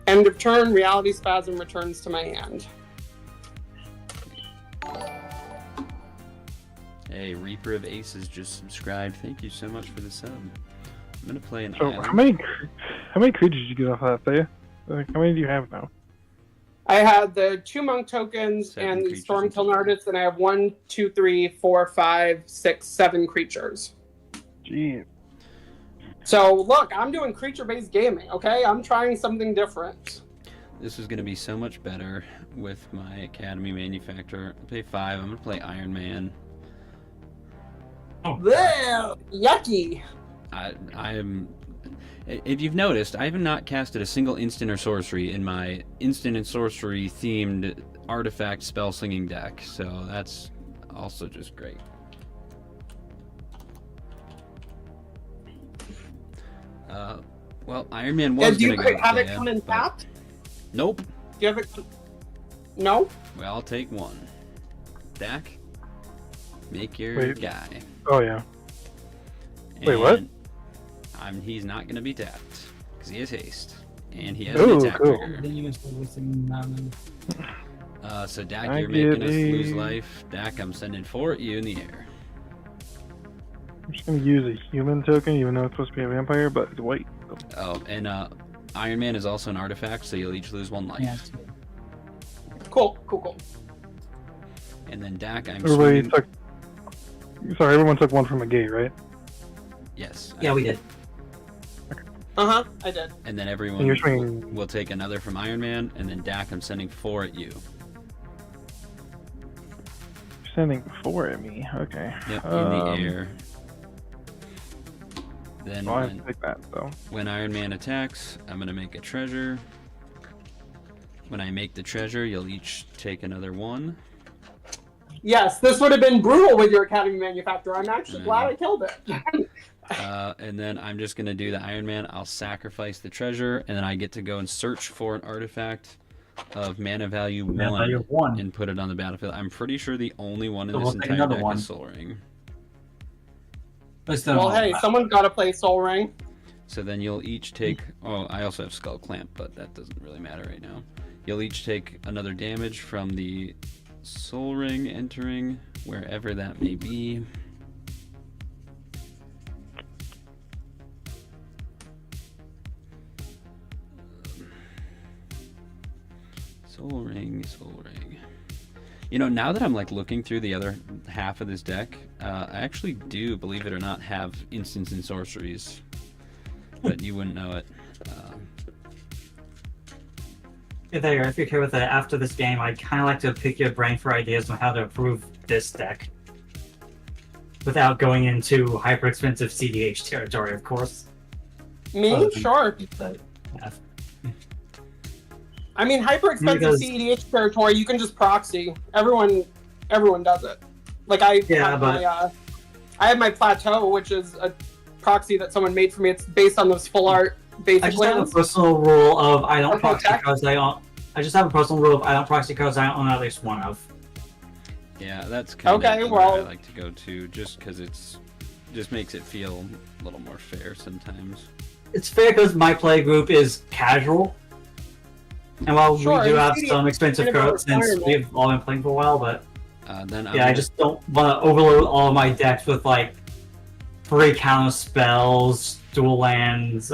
End of turn, Reality Spasm returns to my hand. Hey, Reaper of Aces just subscribed. Thank you so much for the sub. I'm gonna play an So island. how many creatures did you get off that, Thea? Like, how many do you have now? I had the 2 monk tokens 7 and the creatures Stormkiln in total. Artist, and I have 1, 2, 3, 4, 5, 6, 7 creatures. Gee. So look, I'm doing creature-based gaming, okay? I'm trying something different. This is gonna be so much better with my Academy Manufacturer. I pay 5. I'm gonna play Iron Man. Bleh, yucky. I am. If you've noticed, I have not casted a single instant or sorcery in my instant and sorcery themed artifact spell slinging deck, so that's also just great. Well, Iron Man was Do you gonna go have with it Thea, come in but- tapped? Nope. Do you have it? No? Well, I'll take 1. Dak, make your Wait. guy. Oh yeah. Wait, what? And he's not gonna be tapped because he has haste and he has Ooh, an attack cool. trigger. So Dak, I you're making us get lose a- life. Dak, I'm sending 4 at you in the air. I'm just gonna use a human token, even though it's supposed to be a vampire, but it's white. Oh, and Iron Man is also an artifact, so you'll each lose 1 life. Yeah. Cool. And then Dak, I'm Everybody swinging. took. Sorry, everyone took 1 from a gate, right? Yes. Yeah, we did. Uh-huh, I did. And then everyone And you're swinging. will take another from Iron Man, and then Dak, I'm sending 4 at you. You're sending 4 at me. Okay. Yep, in the air. Then Well, I have to take that though. when Iron Man attacks, I'm gonna make a treasure. When I make the treasure, you'll each take another 1. Yes, this would have been brutal with your Academy Manufacturer. I'm actually glad I killed it. And then I'm just gonna do the Iron Man. I'll sacrifice the treasure, and then I get to go and search for an artifact of mana value 1, Mana value 1. and put it on the battlefield. I'm pretty sure the only one in So this we'll take entire another deck one. is Soul Ring. Well, hey, someone's got to play Soul Ring. So then you'll each take. Oh, I also have Skull Clamp, but that doesn't really matter right now. You'll each take another damage from the Soul Ring entering wherever that may be. Soul Ring, Soul Ring. You know, now that I'm like looking through the other half of this deck, I actually do, believe it or not, have instants and sorceries, but you wouldn't know it. if you're okay with it, after this game, I'd kind of like to pick your brain for ideas on how to improve this deck. Without going into hyper-expensive CDH territory, of course. Me? Sure. But, yeah. I mean, hyper expensive Because- CEDH territory, you can just proxy. Everyone does it. Like I have my plateau, which is a proxy that someone made for me. It's based on those full art I basic just have a lands. personal rule of I don't Okay, proxy check. cards I own. I just have a personal rule of I don't proxy cards I own at least one of. Yeah, that's kind Okay, of where I well- like to go to, just because just makes it feel a little more fair sometimes. It's fair because my play group is casual. And while Sure, we do have it's some expensive kind of a cards since requirement. we've all been playing for a while, but Then yeah, I just don't want to overload all of my decks with like free counter spells, dual lands,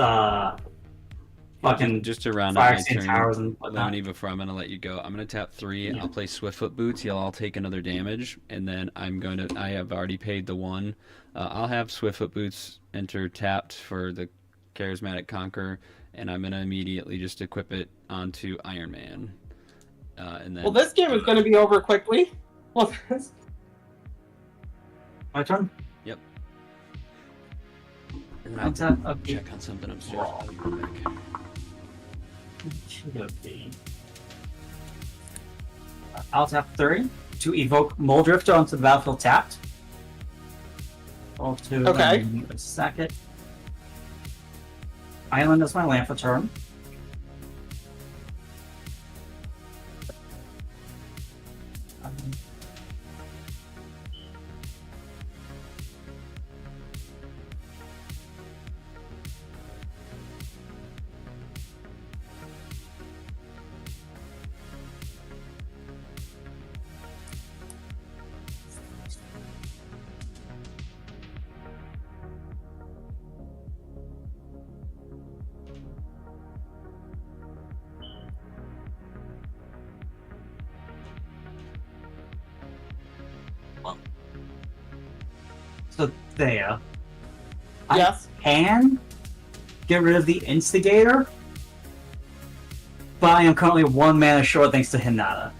fucking just to round fire out my extinct turn, towers and whatnot. Leonie, before I'm gonna let you go, I'm gonna tap 3. Yeah. I'll play Swiftfoot Boots. You'll all take another damage, and then I have already paid the 1. I'll have Swiftfoot Boots enter tapped for the Charismatic Conqueror, and I'm gonna immediately just equip it onto Iron Man. And then Well, this game is going to be over quickly. Well, My turn? and I'll I'll tap okay. check on something upstairs. I'll be right back. Should be. I'll tap 3 to evoke Mole Drifter onto the battlefield tapped. Okay. Sack it. Island is my land for turn. So there. yes. I can get rid of the Instigator, but I am currently 1 mana short thanks to Hinata.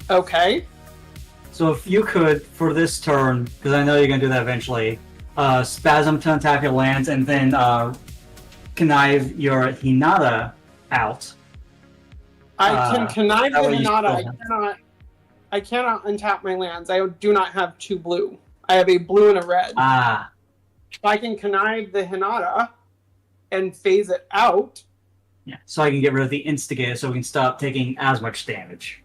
Okay. So if you could, for this turn, because I know you're going to do that eventually, Spasm to attack your lands and then connive your Hinata out. I can connive that the way you Hinata. still I cannot untap my lands. I do not have 2 blue. I have a blue and a red. Ah, I can connive the Hinata and phase it out. yeah. So I can get rid of the Instigator so we can stop taking as much damage.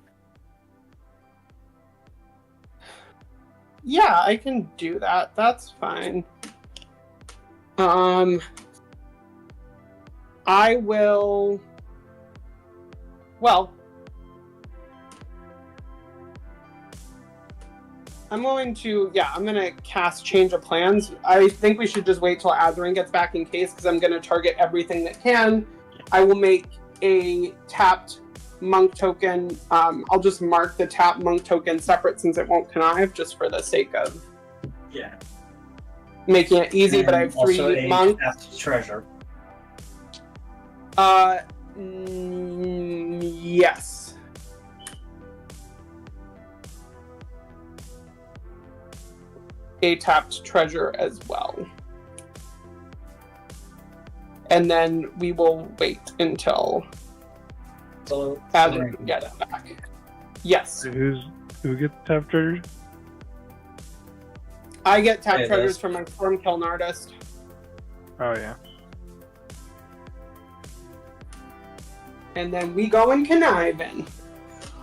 Yeah, I can do that. That's fine. I will. Well, I'm going to. Yeah, I'm going to cast Change of Plans. I think we should just wait till Azoreign gets back in case because I'm going to target everything that can. I will make a tapped monk token. I'll just mark the tap monk token separate since it won't connive, just for the sake of Yeah. making it easy. But I have also 3 a monks. tapped treasure. Yes. A tapped treasure as well. And then we will wait until So Azoreign gets back. Yes. Who gets tapped treasure? I get tapped Yeah, treasures that's- from my Storm Kiln Artist. Oh yeah. And then we go in conniving.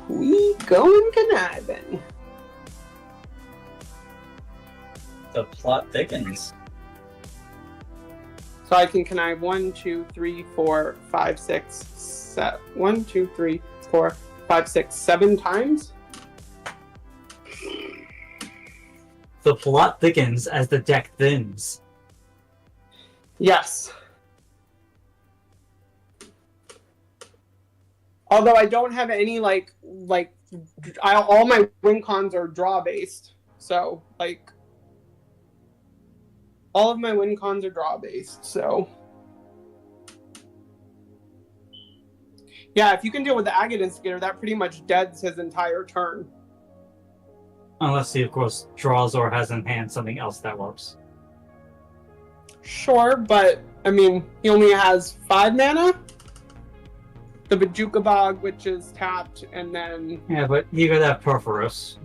We go in conniving. the plot thickens. So I can connive 1, 2, 3, 4, 5, 6, 7. 1, 2, 3, 4, 5, 6, 7 times. The plot thickens as the deck thins. Yes. Although I don't have any all my win cons are draw based. So all of my win cons are draw based. So Yeah, if you can deal with the Agate Instigator, that pretty much deads his entire turn. Unless he, of course, draws or has in hand something else that works. Sure, but, I mean, he only has 5 mana? The Bajuka Bog, which is tapped, and then... Yeah, but you could have Perforus.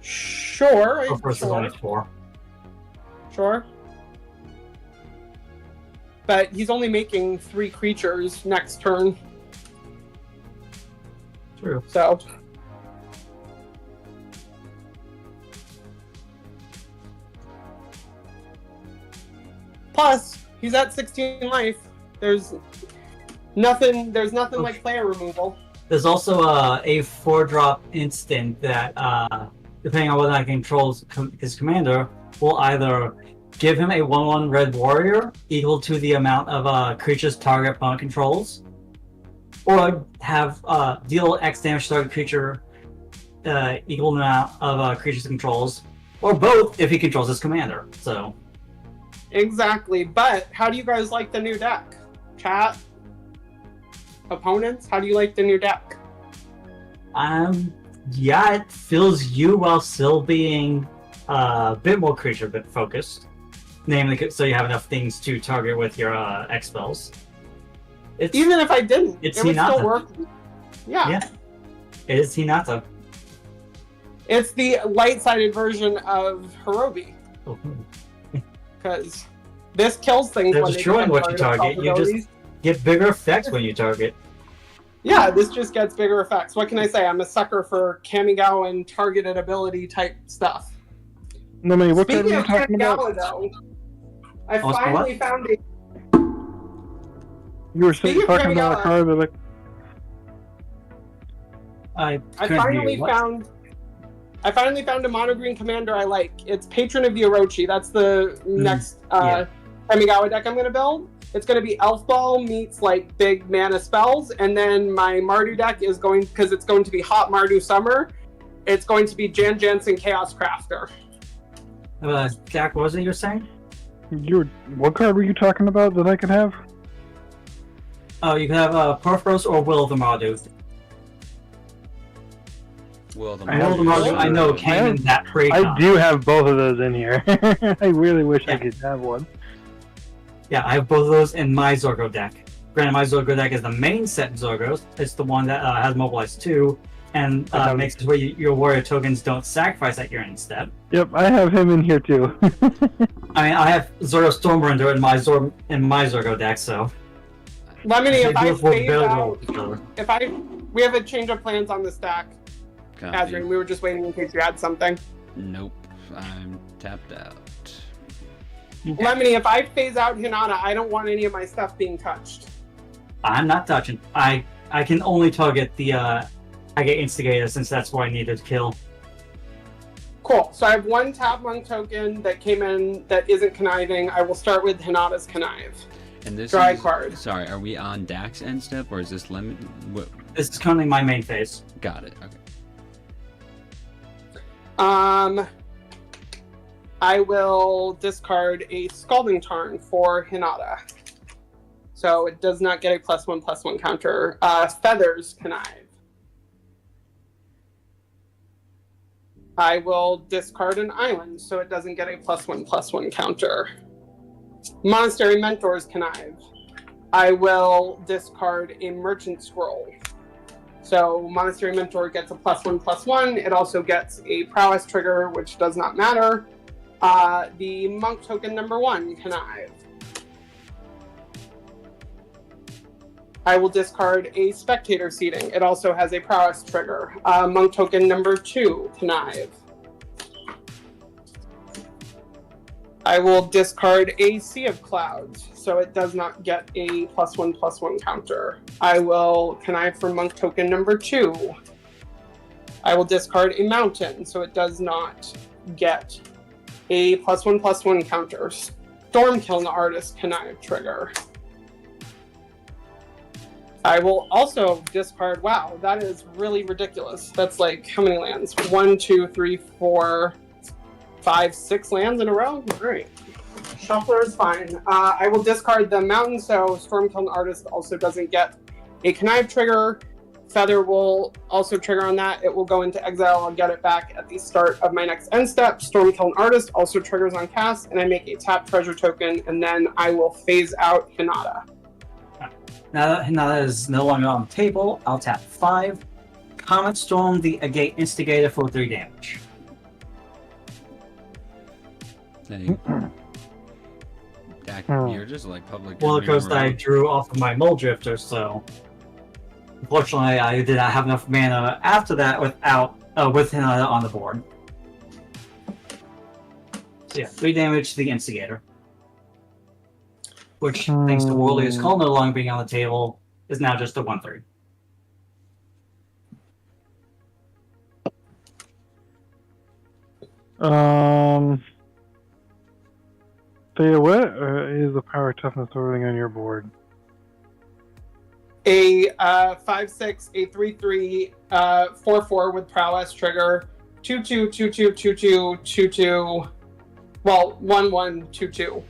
Sure. Perforus is only 4. Sure. But he's only making 3 creatures next turn. True. So... Plus, he's at 16 life. There's nothing like player removal. There's also a 4-drop instant that, depending on whether I controls his commander, will either give him a 1/1 red warrior equal to the amount of creatures target opponent controls, or have deal X damage to target creature equal amount of creatures controls, or both if he controls his commander. So. Exactly, but how do you guys like the new deck? Chat? Opponents? How do you like the new deck? Yeah, it fills you while still being a bit more creature bit focused. Namely, so you have enough things to target with your X spells. Even if I didn't, it would Hinata. still work. Yeah. It is Hinata. It's the light-sided version of Hirobi. Oh. Because this kills things They're when destroying they what you target. You just get bigger effects when you target. Yeah, this just gets bigger effects. What can I say? I'm a sucker for Kamigawa targeted ability type stuff. No, man, what card Speaking are you of talking about? Kamigawa, though, I Oh, finally found a... You were Speaking of talking about a Kamigawa, card that, like, I couldn't finally hear you. found a mono green commander I like. It's Patron of the Orochi. That's the next Kamigawa deck I'm going to build. It's going to be Elf Ball meets like big mana spells, and then my Mardu deck is going, because it's going to be Hot Mardu Summer, it's going to be Jan Jansen Chaos Crafter. Jack, what was it you were saying? what card were you talking about that I could have? Oh, you can have Perforos or Will of the Mardu. Will the I have Will of the Mardu, I know, came in that pre-con. I do have both of those in here. I really wish I could have one. Yeah, I have both of those in my Zurgo deck. Granted, my Zurgo deck is the main set Zurgos. It's the one that has Mobilize 2, and makes it where your warrior tokens don't sacrifice at your end step. Yep, I have him in here too. I mean, I have Zurgo Stormrender in my Zurgo deck, so... Lemony, if I Beautiful phase build out, we have a change of plans on this deck. Copy. Azrain, we were just waiting in case you had something. Nope, I'm tapped out. Lemony, if I phase out Hinata, I don't want any of my stuff being touched. I'm not touching. I can only target the Agate Instigator since that's what I needed to kill. Cool. So I have 1 tap monk token that came in that isn't conniving. I will start with Hinata's Connive. And this Dry is, card. Sorry, are we on Dax end step or is this lemon? What? This is currently my main phase. Got it. Okay. I will discard a Scalding Tarn for Hinata. So it does not get a +1/+1 counter. Feathers Connive. I will discard an island, so it doesn't get a +1/+1 counter. Monastery Mentors Connive. I will discard a Merchant Scroll. So Monastery Mentor gets a +1/+1. It also gets a Prowess trigger, which does not matter. The Monk token number 1 Connive. I will discard a Spectator Seating. It also has a Prowess trigger. Monk token number 2 Connive. I will discard a Sea of Clouds, so it does not get a +1/+1 counter. I will connive for Monk token number 2. I will discard a Mountain, so it does not get a +1/+1 counter. Stormkiln Artist Connive trigger. I will also discard, wow, that is really ridiculous. That's like, how many lands? 1, 2, 3, 4, 5, 6 lands in a row? All right. Shuffler is fine. I will discard the Mountain, so Stormkiln Artist also doesn't get a Connive trigger. Feather will also trigger on that. It will go into exile. I'll get it back at the start of my next end step. Stormkiln Artist also triggers on cast, and I make a tap treasure token, and then I will phase out Hinata. Now that Hinata is no longer on the table, I'll tap 5. Comet Storm the Agate Instigator for 3 damage. Hey. Dak, you're just like public. Well, enemy because number I one. drew off of my Mole Drifter, so unfortunately I did not have enough mana after that without with Hinata on the board. So yeah, 3 damage to the Instigator. Which, thanks to Warley's Call no longer being on the table, is now just a 1/3. Thea, what is the power toughness overlaying on your board? A 5/6, a 3/3, 4/4 with prowess trigger, 2/2, 2/2, 2/2, 2/2. Well, 1/1, 2/2.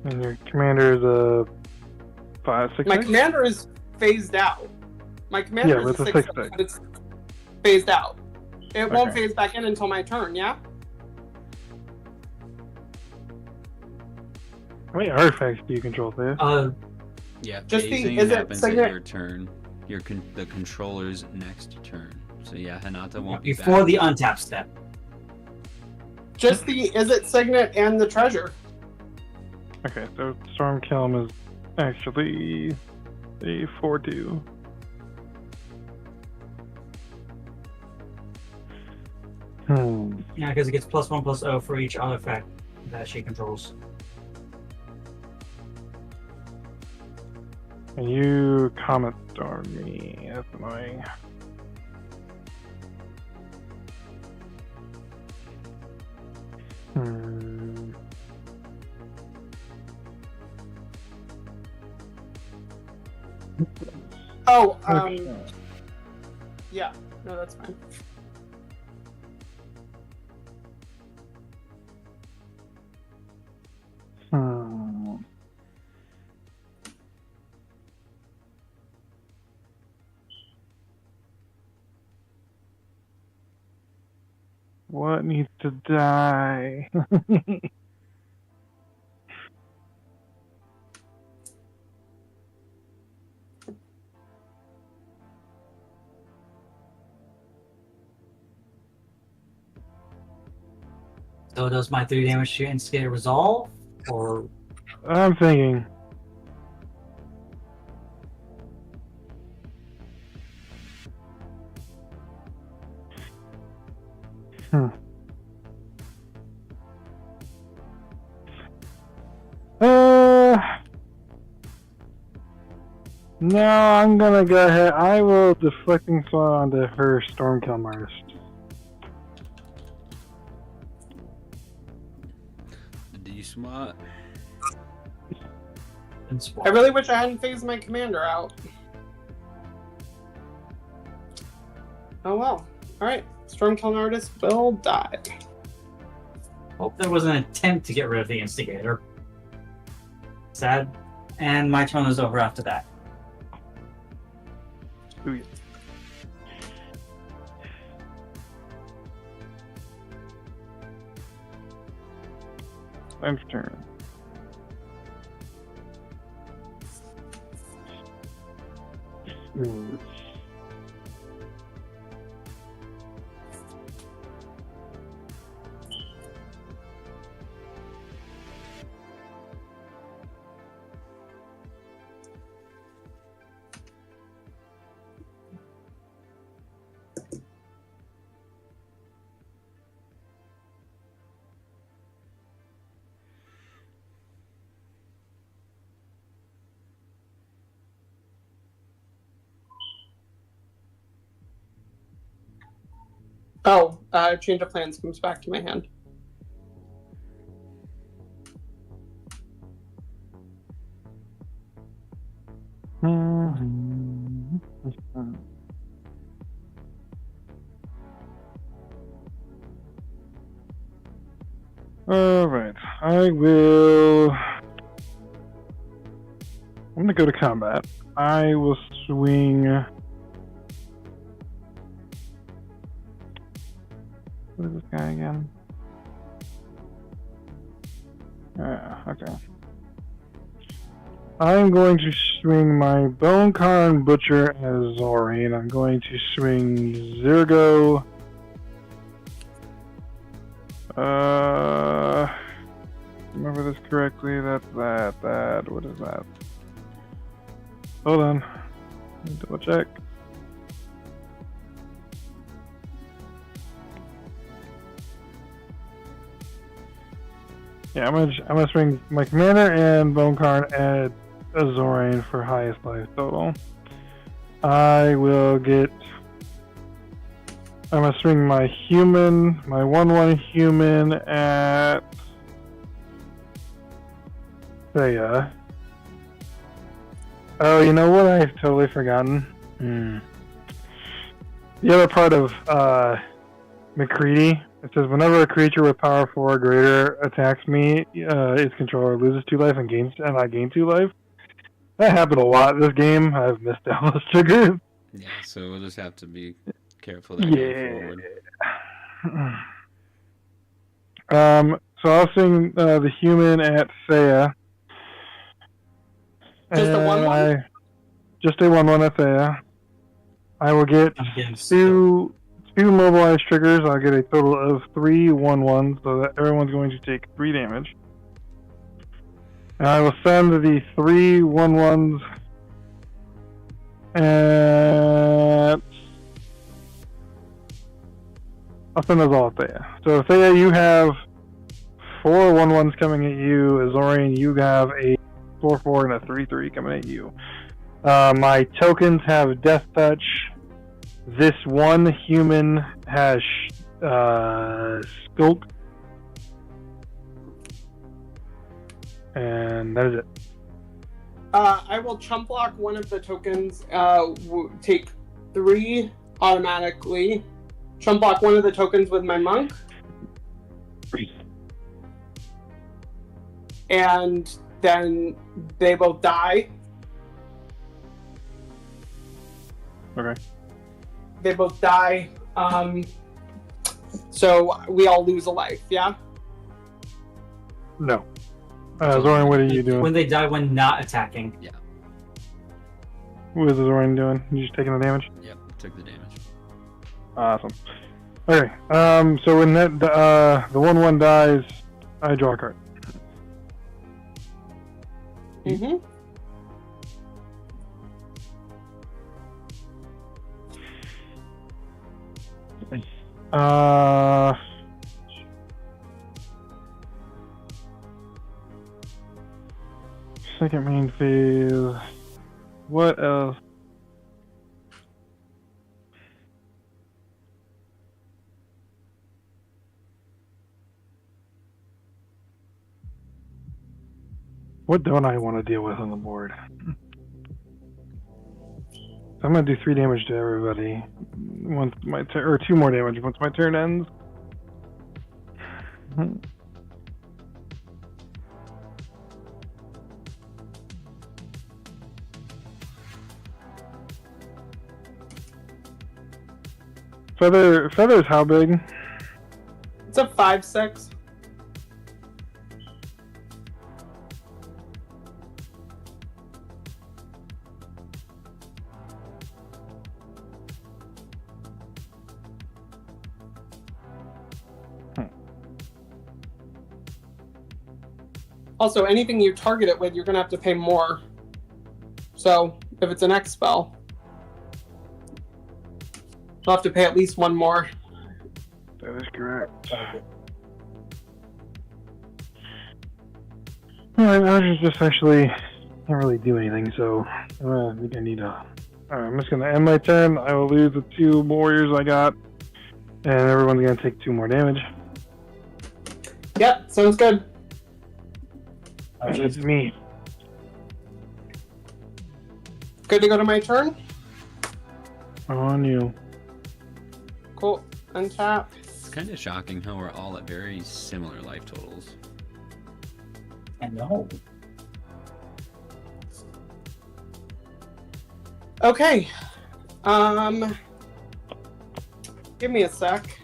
And your commander is a 5/6. My commander is phased out. My commander Yeah, is with a the 6/6, 6/6. but it's phased out. It won't Okay. phase back in until my turn. Yeah. How many artifacts do you control, Thea? Yeah, Just phasing is it happens signet- at your turn. The controller's next turn. So yeah, Hinata won't be Before back. the untap step. Just the is it signet and the treasure. Okay, so Stormkiln is actually a 4/2. Yeah, because it gets +1/+0 for each artifact that she controls. And you Comet Storm me. That's annoying. Oh, Okay. yeah. No, that's fine. What needs to die? So does my 3 damage to Instigator resolve? Or I'm thinking. No, I'm gonna go ahead. I will deflecting fall onto her Stormkiln Artist. D SWAT. I really wish I hadn't phased my commander out. Oh well. Alright. Stormkiln Artist will die. Hope there was an attempt to get rid of the Instigator. Sad. And my turn is over after that. Ooh, yeah. End of turn. Oh, change of plans comes back to my hand. Alright. I'm gonna go to combat. I will swing. What is this guy again? Okay. I'm going to swing my Bonecarn Butcher as Azoreign. I'm going to swing Zurgo. Remember this correctly? That's that. What is that? Hold on. Let me double check. Yeah, I'm gonna swing my commander and Bonecarn at Azoreign for highest life total. I'm gonna swing my human, my 1/1 human at Thea. Oh, you know what? I've totally forgotten. The other part of McCready, it says whenever a creature with power 4 or greater attacks me, its controller loses 2 life and I gain 2 life. That happened a lot this game. I've missed all those triggers. Yeah, so we'll just have to be careful there going forward. So I'll swing the human at Thea. Just a 1/1? Just a 1/1 at Thea. I will get Against two mobilized triggers. I'll get a total of 3 1/1s, so that everyone's going to take 3 damage. And I will send the 3 1/1s at... I'll send those all at Thea. So Thea, you have 4 1/1s coming at you. Azoreign, you have a 4/4 and a 3/3 coming at you. My tokens have Death Touch. This one human has Skulk. And that is it. I will chump block one of the tokens, take 3 automatically. Chump block one of the tokens with my monk. And then they both die. Okay. They both die. So we all lose a life, yeah? No. Zoran, what are you doing? when they die when not attacking. What is Zoran doing? You just taking the damage? Yep, took the damage. Awesome. Okay. So when that the 1/1 dies, I draw a card. Mm-hmm. Second main phase. What else? What don't I want to deal with on the board? I'm gonna do 3 damage to everybody once my turn, or 2 more damage once my turn ends. Feather's how big? It's a 5/6. Also, anything you target it with, you're gonna have to pay more. So, if it's an X spell, you'll have to pay at least 1 more. That is correct. Alright, I just actually can't really do anything, so I think I need to... Alright, I'm just gonna end my turn. I will lose the 2 warriors I got, and everyone's gonna take 2 more damage. Yep, sounds good. It's me. Good to go to my turn? On you. Cool. Untap. kind of shocking how we're all at very similar life totals. I know. Okay. Give me a sec.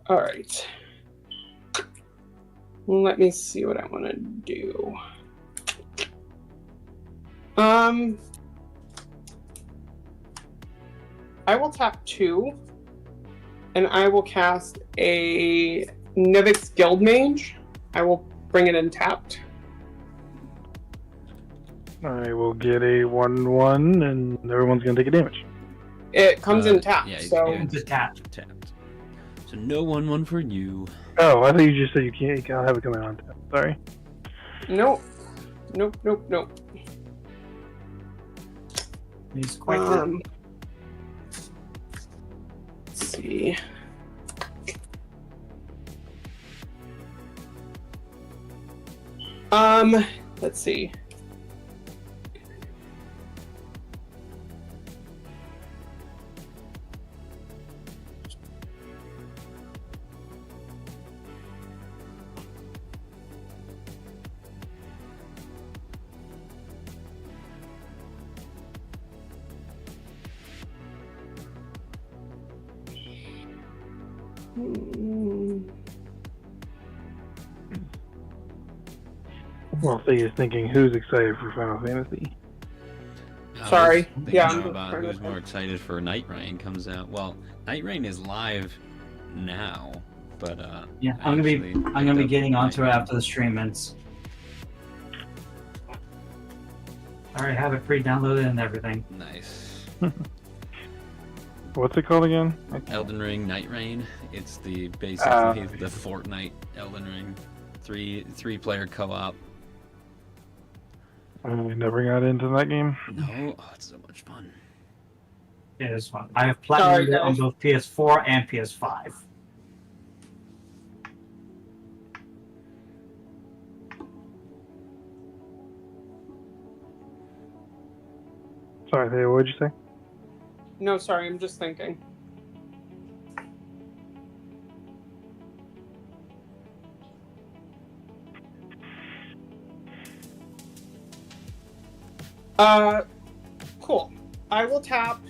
All right. Let me see what I want to do. I will tap 2, and I will cast a Nivix Guild Mage. I will bring it in tapped. I will get a 1/1, and everyone's gonna take a damage. It comes in tapped, yeah, so It's a tap. Tapped. So no 1/1 for you. Oh, I thought you just said you can't. You can't have it coming on tap. Sorry. nope. He's quite good. Let's see. Let's see. Well, so you're thinking, who's excited for Final Fantasy? Sorry. I was thinking Yeah, now I'm about trying to who's think. more excited for Night Rain comes out. Well, Night Rain is live now, but Yeah, I I'm gonna be actually getting picked up onto it Night after the stream ends. I already have it pre-downloaded and everything. Rain. Nice. What's it called again? Elden Ring, Night Rain. It's the basically the Fortnite Elden Ring, three-player co-op. I never got into that game. No, oh, it's so much fun. It is fun. I have platinumed it on guys. both PS4 and PS5. Sorry, Thea, what did you say? No, sorry, I'm just thinking. Cool. I will tap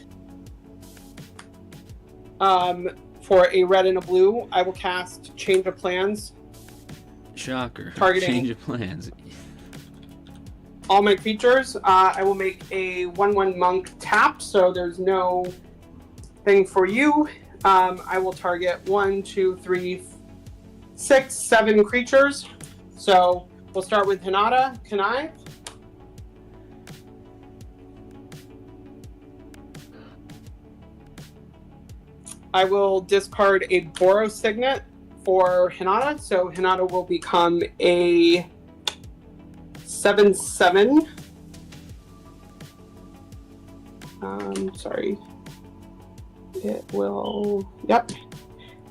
for a red and a blue. I will cast Change of Plans. Shocker. Targeting. Change of plans. All my creatures. I will make a 1/1 monk tap, so there's no thing for you. I will target 1, 2, 3, 6, 7 creatures. So we'll start with Hinata, Connive. I will discard a Boros Signet for Hinata, so Hinata will become a 7/7. Sorry. It will. Yep.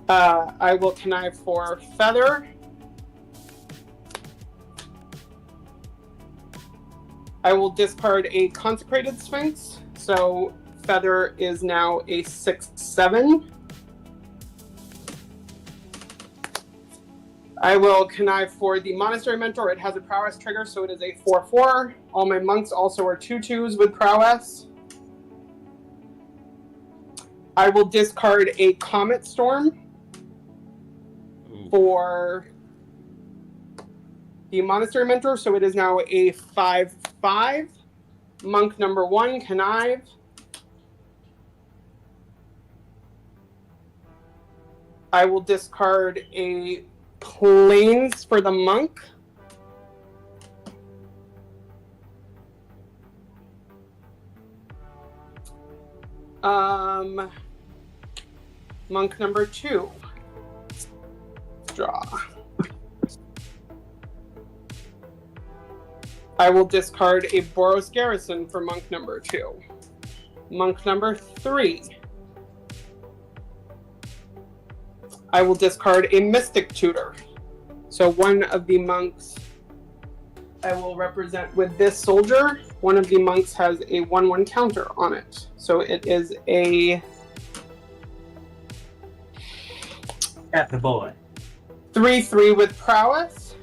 I will connive for Feather. I will discard a Consecrated Sphinx, so Feather is now a 6/7. I will connive for the Monastery Mentor. It has a prowess trigger, so it is a 4/4. All my monks also are 2/2s with prowess. I will discard a Comet Storm Ooh. for the Monastery Mentor, so it is now a 5/5. Monk number 1, connive. I will discard a Plains for the monk. Monk number 2. Draw. I will discard a Boros Garrison for monk number 2. Monk number 3. I will discard a Mystic Tutor. So one of the monks I will represent with this soldier. One of the monks has a 1/1 counter on it. So it is a At the bullet. 3/3 with prowess.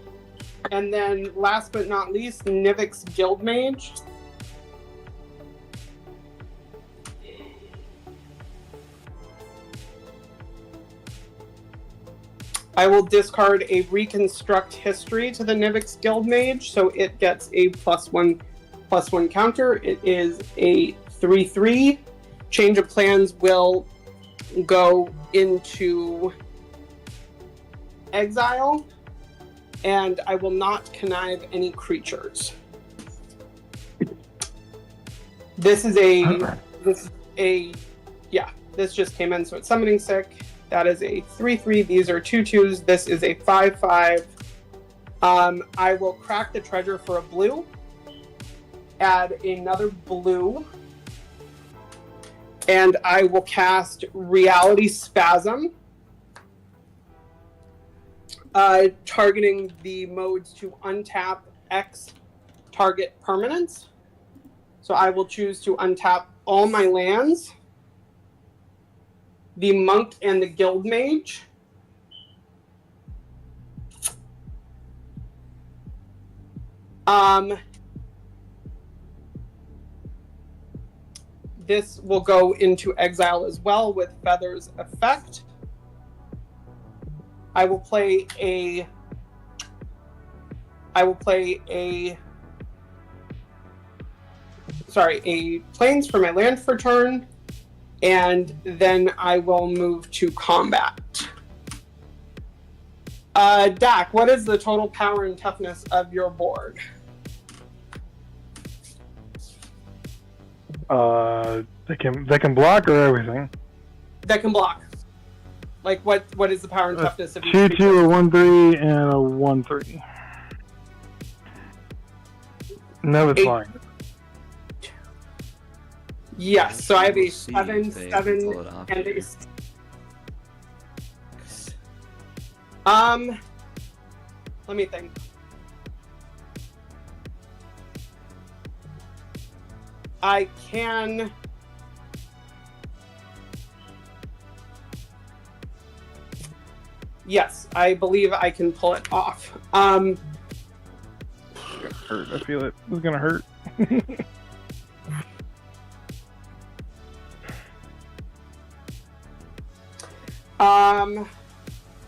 And then last but not least, Nivik's Guildmage. I will discard a Reconstruct History to the Nivik's Guildmage, so it gets a +1/+1 counter. It is a 3/3. Change of Plans will go into exile, and I will not connive any creatures. This just came in, so it's Summoning Sick. That is a 3/3. These are 2/2s. This is a 5/5. I will crack the treasure for a blue. Add another blue. And I will cast Reality Spasm. Targeting the modes to untap X target permanents. So I will choose to untap all my lands, the monk and the guild mage. This will go into exile as well with Feather's effect. I will play a Plains for my land for turn, and then I will move to combat. Dak, what is the total power and toughness of your board? They can block or everything. That can block. Like what is the power and toughness of each 2/2, creature? a 1/3, and a 1/3. No, it's 8. fine. Yes, so I have a We'll see 7, if they 7, pull it off and here. a 6. Let me think. I can. Yes, I believe I can pull it off. It's gonna hurt. I feel it. It's gonna hurt.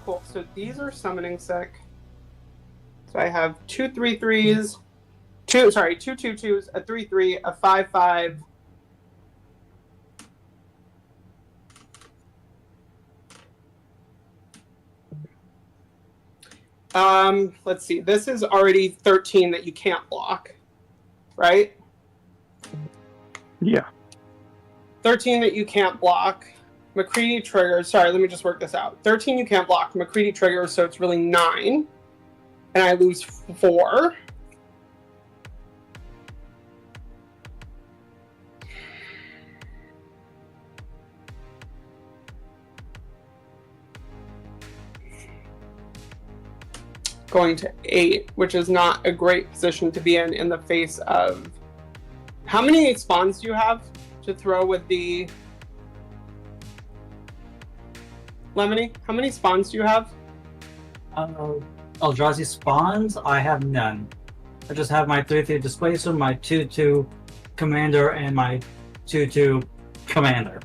Cool. So these are Summoning Sick. So I have 2 3/3s, 2 2/2s, a 3/3, a 5/5. Let's see. This is already 13 that you can't block, right? Yeah. 13 that you can't block. McCready triggers. Sorry, let me just work this out. 13 you can't block. McCready triggers, so it's really 9. And I lose 4. Going to 8, which is not a great position to be in the face of... How many spawns do you have to throw with the... Lemony, how many spawns do you have? Eldrazi spawns, I have none. I just have my 3/3 Displacer, my 2/2 Commander, and my 2/2 Commander.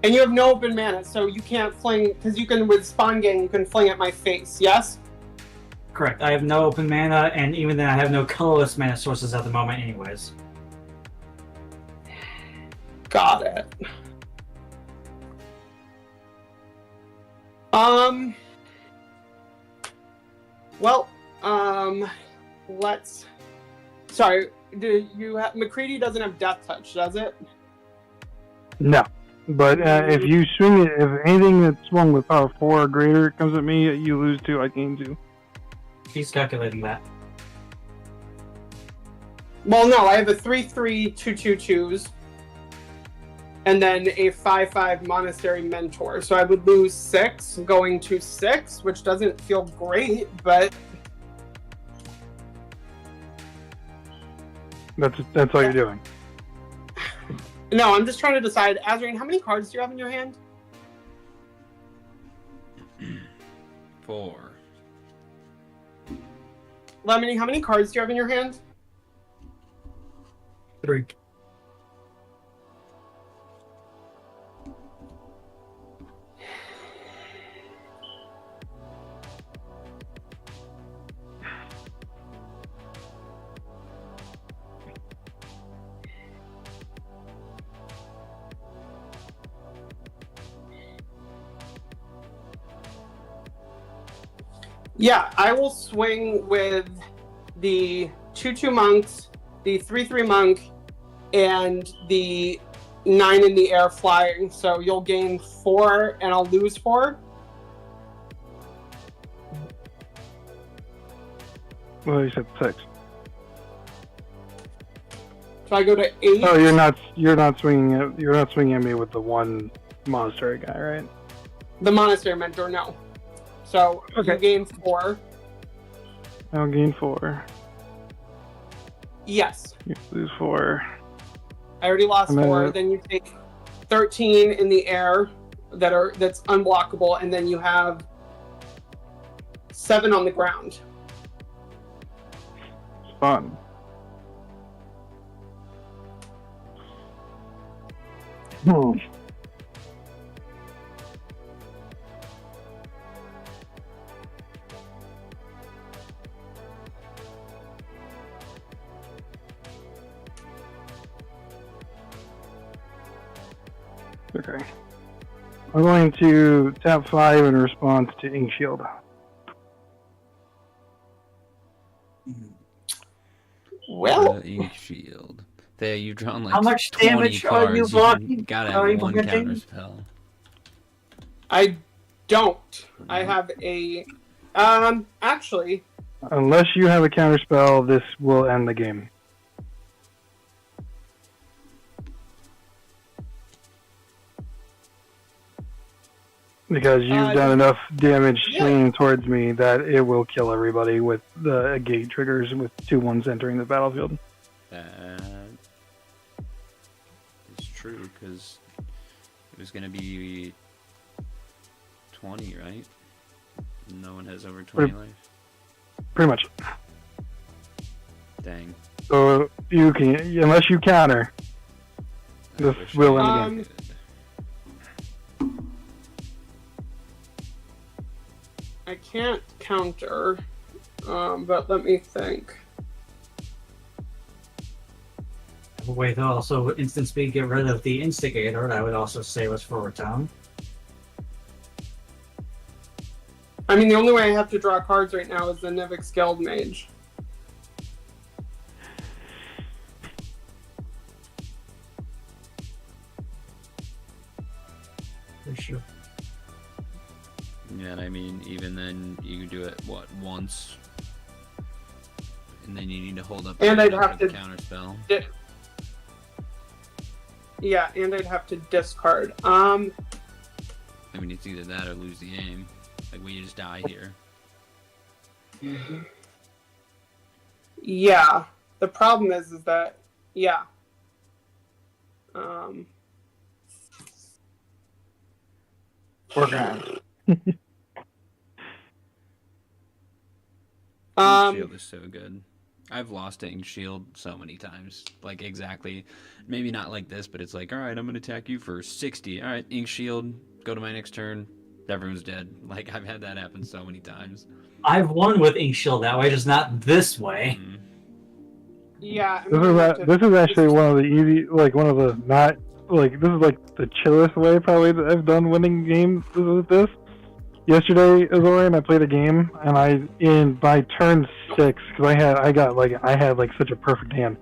And you have no open mana, so you can't fling... Because you can, with Spawn Gang, you can fling at my face, yes? Correct. I have no open mana, and even then I have no colorless mana sources at the moment anyways. Got it. Well, let's... Sorry, do you have... McCready doesn't have Death Touch, does it? No. But if you swing it, if anything that's swung with power 4 or greater comes at me, you lose 2, I gain 2. He's calculating that. Well, no, I have a 3/3 2/2/2s, and then a 5/5 Monastery Mentor. So I would lose 6 going to 6, which doesn't feel great, but That's all you're doing. no, I'm just trying to decide. Azoreign, how many cards do you have in your hand? 4. Lemony, how many cards do you have in your hand? 3. Yeah, I will swing with the 2/2 monks, the 3/3 monk, and the 9 in the air flying. So you'll gain 4 and I'll lose 4. Well, you said 6. So I go to 8. Oh, you're not swinging at me with the one monastery guy, right? The Monastery Mentor, no. So Okay. you gain 4. I'll gain 4. Yes. You lose 4. I already lost And then- 4. Then you take 13 in the air that's unblockable, and then you have 7 on the ground. Fun. Hmm. Okay. I'm going to tap 5 in response to Ink Shield. Well, Ink Shield. There, you've drawn like How much 20 damage are cards. you blocking? Gotta Are have you one blocking? counter spell. I don't. I have a. Actually, Unless you have a counterspell, this will end the game. Because you've done enough damage yeah. swinging towards me that it will kill everybody with the gate triggers with 2/1s entering the battlefield. That is true, because it was going to be 20, right? No one has over 20 life. Pretty much. Dang. So you can, unless you counter, I this wish will I end the game. could. I can't counter, but let me think. A way to also instant speed get rid of the instigator, I would also say was forward town. I mean, the only way I have to draw cards right now is the Nivix Guild Mage. For sure. Yeah, and I mean, even then, you could do it, what, once? And then you need to hold up And the I'd have to- counter spell. Yeah, and I'd have to discard. I mean, it's either that or lose the game. Like, we just die here. Yeah. The problem is that, yeah. We're gonna. Shield is so good. I've lost to Ink Shield so many times. Like, exactly. Maybe not like this, but it's like, alright, I'm going to attack you for 60. Alright, Ink Shield, go to my next turn. Everyone's dead. Like, I've had that happen so many times. I've won with Ink Shield that way, just not this way. Mhm. Yeah. This is actually one of the easy, like one of the not, like this is like the chillest way probably that I've done winning games with this. Yesterday, Azoreign, I played a game, and by turn 6, because I had such a perfect hand.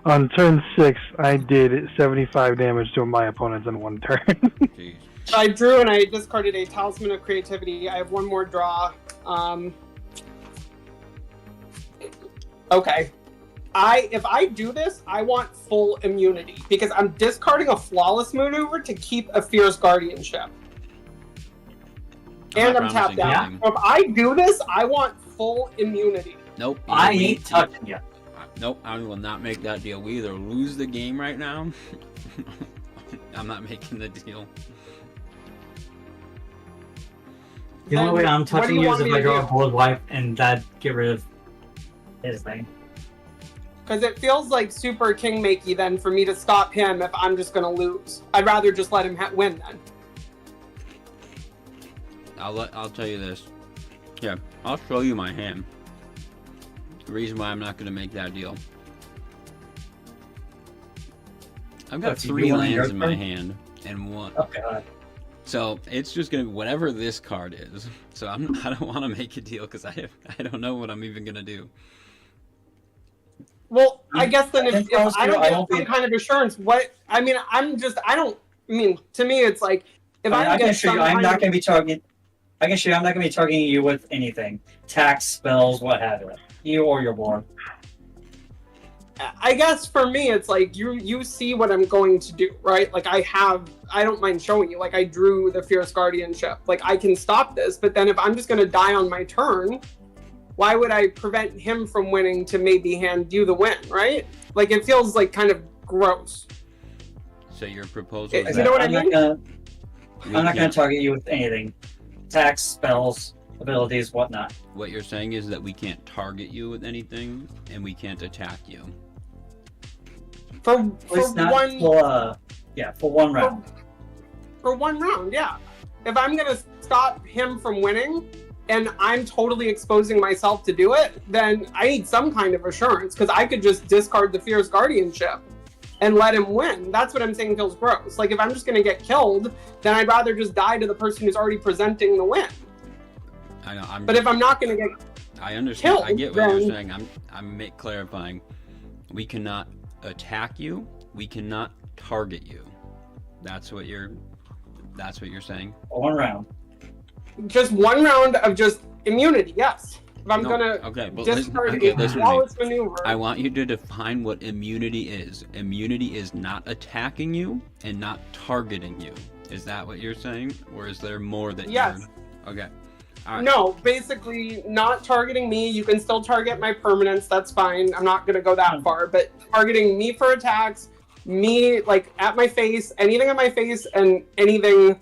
On turn 6, I did 75 damage to my opponents in one turn. Jeez. I drew and I discarded a Talisman of Creativity. I have one more draw. Okay. if I do this, I want full immunity because I'm discarding a flawless maneuver to keep a fierce guardianship. And I'm tapped out. So if I do this, I want full immunity. Nope. I ain't touching you. Nope, I will not make that deal. We either lose the game right now. I'm not making the deal. The only way I'm touching you is if I draw a do? bold wipe and that get rid of his thing. Because it feels like super kingmakey then for me to stop him if I'm just going to lose. I'd rather just let him win then. I'll tell you this. Yeah, I'll show you my hand. The reason why I'm not going to make that deal. I've got 3 lands in my hand and 1. Oh god. So it's just gonna be whatever this card is. So I don't want to make a deal because I don't know what I'm even gonna do. Well, I guess then if I don't get some be... kind of assurance, what I mean, to me it's like if I can assure you, I'm not going to be targeting. I can assure you, I'm not going to be targeting you with anything, tax, spells, what have you, you or your board. I guess for me, it's like you see what I'm going to do, right? Like I don't mind showing you. Like I drew the Fierce Guardianship. Like I can stop this, but then if I'm just going to die on my turn, why would I prevent him from winning to maybe hand you the win, right? Like it feels like kind of gross. So your proposal is you know what I mean? I'm not going to target you with anything. Attacks, spells, abilities, whatnot. What you're saying is that we can't target you with anything, and we can't attack you. For one round. For 1 round, yeah. If I'm gonna stop him from winning, and I'm totally exposing myself to do it, then I need some kind of assurance because I could just discard the Fierce Guardianship and let him win. That's what I'm saying feels gross. Like if I'm just gonna get killed, then I'd rather just die to the person who's already presenting the win. I know. But if I'm not gonna get I understand. killed, I get what you're saying. I'm clarifying. We cannot attack you. We cannot target you. That's what you're saying. 1 round. Just 1 round of just immunity, yes. If I'm gonna discard a flawless maneuver. I want you to define what immunity is. Immunity is not attacking you and not targeting you. Is that what you're saying? Or is there more that Yes. Okay. All right. No, basically not targeting me. You can still target my permanents. That's fine. I'm not going to go that far. But targeting me for attacks, me like at my face, anything at my face, and anything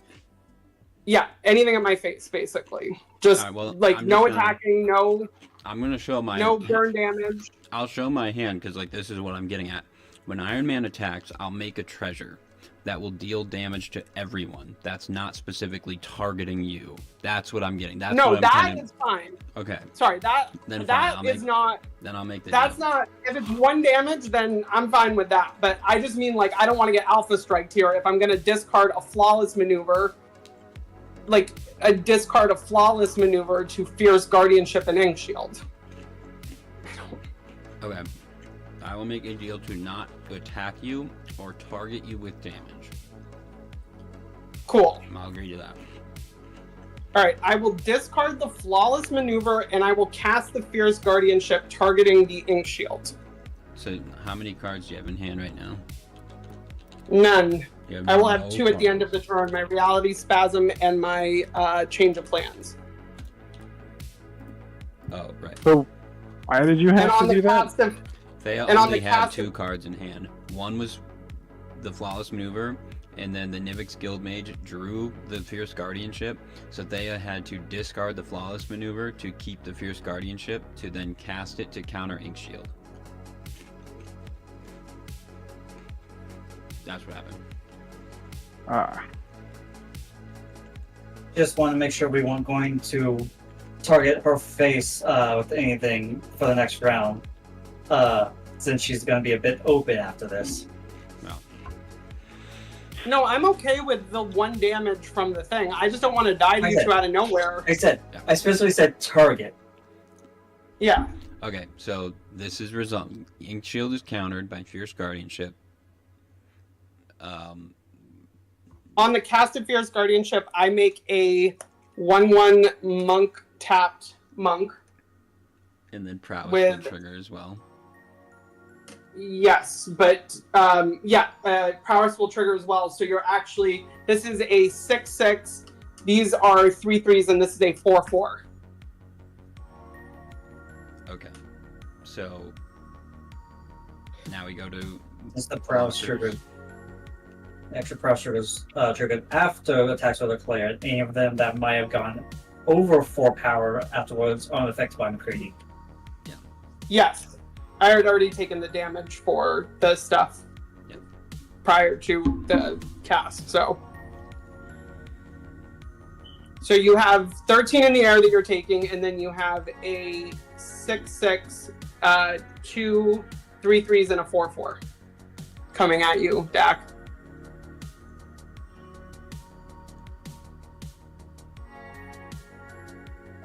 at my face, basically. Just attacking, no. I'm going to show my... No burn damage. I'll show my hand because this is what I'm getting at. When Iron Man attacks, I'll make a treasure that will deal damage to everyone. That's not specifically targeting you. That's what I'm getting. That's is fine. Okay. Sorry, that is not. Then I'll make the. That's deal. not. If it's 1 damage, then I'm fine with that. But I just mean I don't want to get alpha striked here. If I'm gonna discard a flawless maneuver, to Fierce Guardianship and Ink Shield. Okay. I will make a deal to not attack you or target you with damage. Cool. I'll agree to that. Alright, I will discard the Flawless Maneuver and I will cast the Fierce Guardianship targeting the Ink Shield. So, how many cards do you have in hand right now? None. I will have 2 at the end of the turn, my Reality Spasm and my Change of Plans. Oh, right. So, why did you have to do that? They only had 2 cards in hand. One was the Flawless Maneuver, and then the Nivix Guildmage drew the Fierce Guardianship, so Thea had to discard the Flawless Maneuver to keep the Fierce Guardianship, to then cast it to counter Ink Shield. That's what happened. Just want to make sure we weren't going to target her face with anything for the next round. Since she's going to be a bit open after this. No, I'm okay with the 1 damage from the thing. I just don't want to die to you out of nowhere. I specifically said target. Yeah. Okay, so this is result. Ink Shield is countered by Fierce Guardianship. On the casted Fierce Guardianship, I make a 1/1 monk tapped monk. And then prowess will trigger as well. Yes, but prowess will trigger as well. So you're actually, this is a 6/6. These are 3/3s, and this is a 4/4. Okay. So now we go to. It's the prowess triggered. Extra prowess triggers triggered after attacks are declared. Any of them that might have gone over 4 power afterwards aren't affected by McCready. Yes. I had already taken the damage for the stuff prior to the cast, so you have 13 in the air that you're taking, and then you have a 6/6, 2 3/3s, and a 4/4 coming at you, Dak.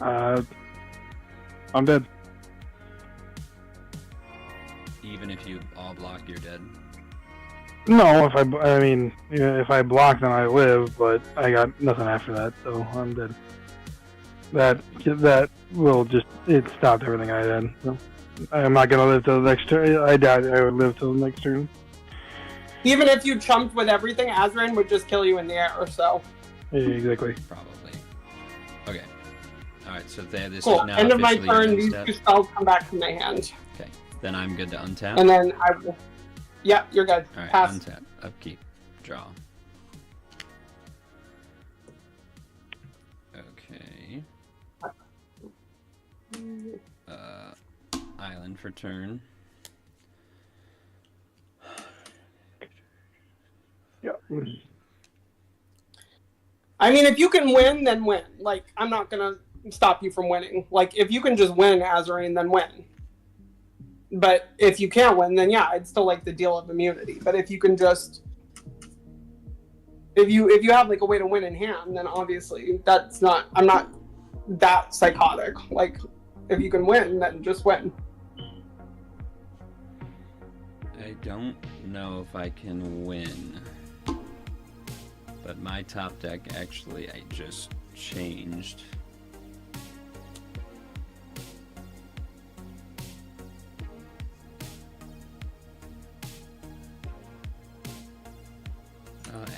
I'm dead. Even if you all block, you're dead. No, if I block, then I live, but I got nothing after that, so I'm dead. That will just, it stopped everything I did. So I'm not gonna live till the next turn. I doubt I would live till the next turn. Even if you chumped with everything, Azoreign would just kill you in the air, or so. Yeah, exactly. Probably. Okay. Alright, so this Cool. is now End of my officially turn, an these step. 2 spells come back to my hand. Okay. Then I'm good to untap. And then I will... Yeah, you're good. Alright, Pass. untap. Upkeep. Draw. Okay. Island for turn. Yeah. I mean, if you can win, then win. Like, I'm not gonna stop you from winning. Like, if you can just win, Azoreign, then win. But if you can't win, then yeah, I'd still like the deal of immunity. But if you can just... If you have, like, a way to win in hand, then obviously that's not... I'm not that psychotic. Like, if you can win, then just win. I don't know if I can win. But my top deck, actually, I just changed.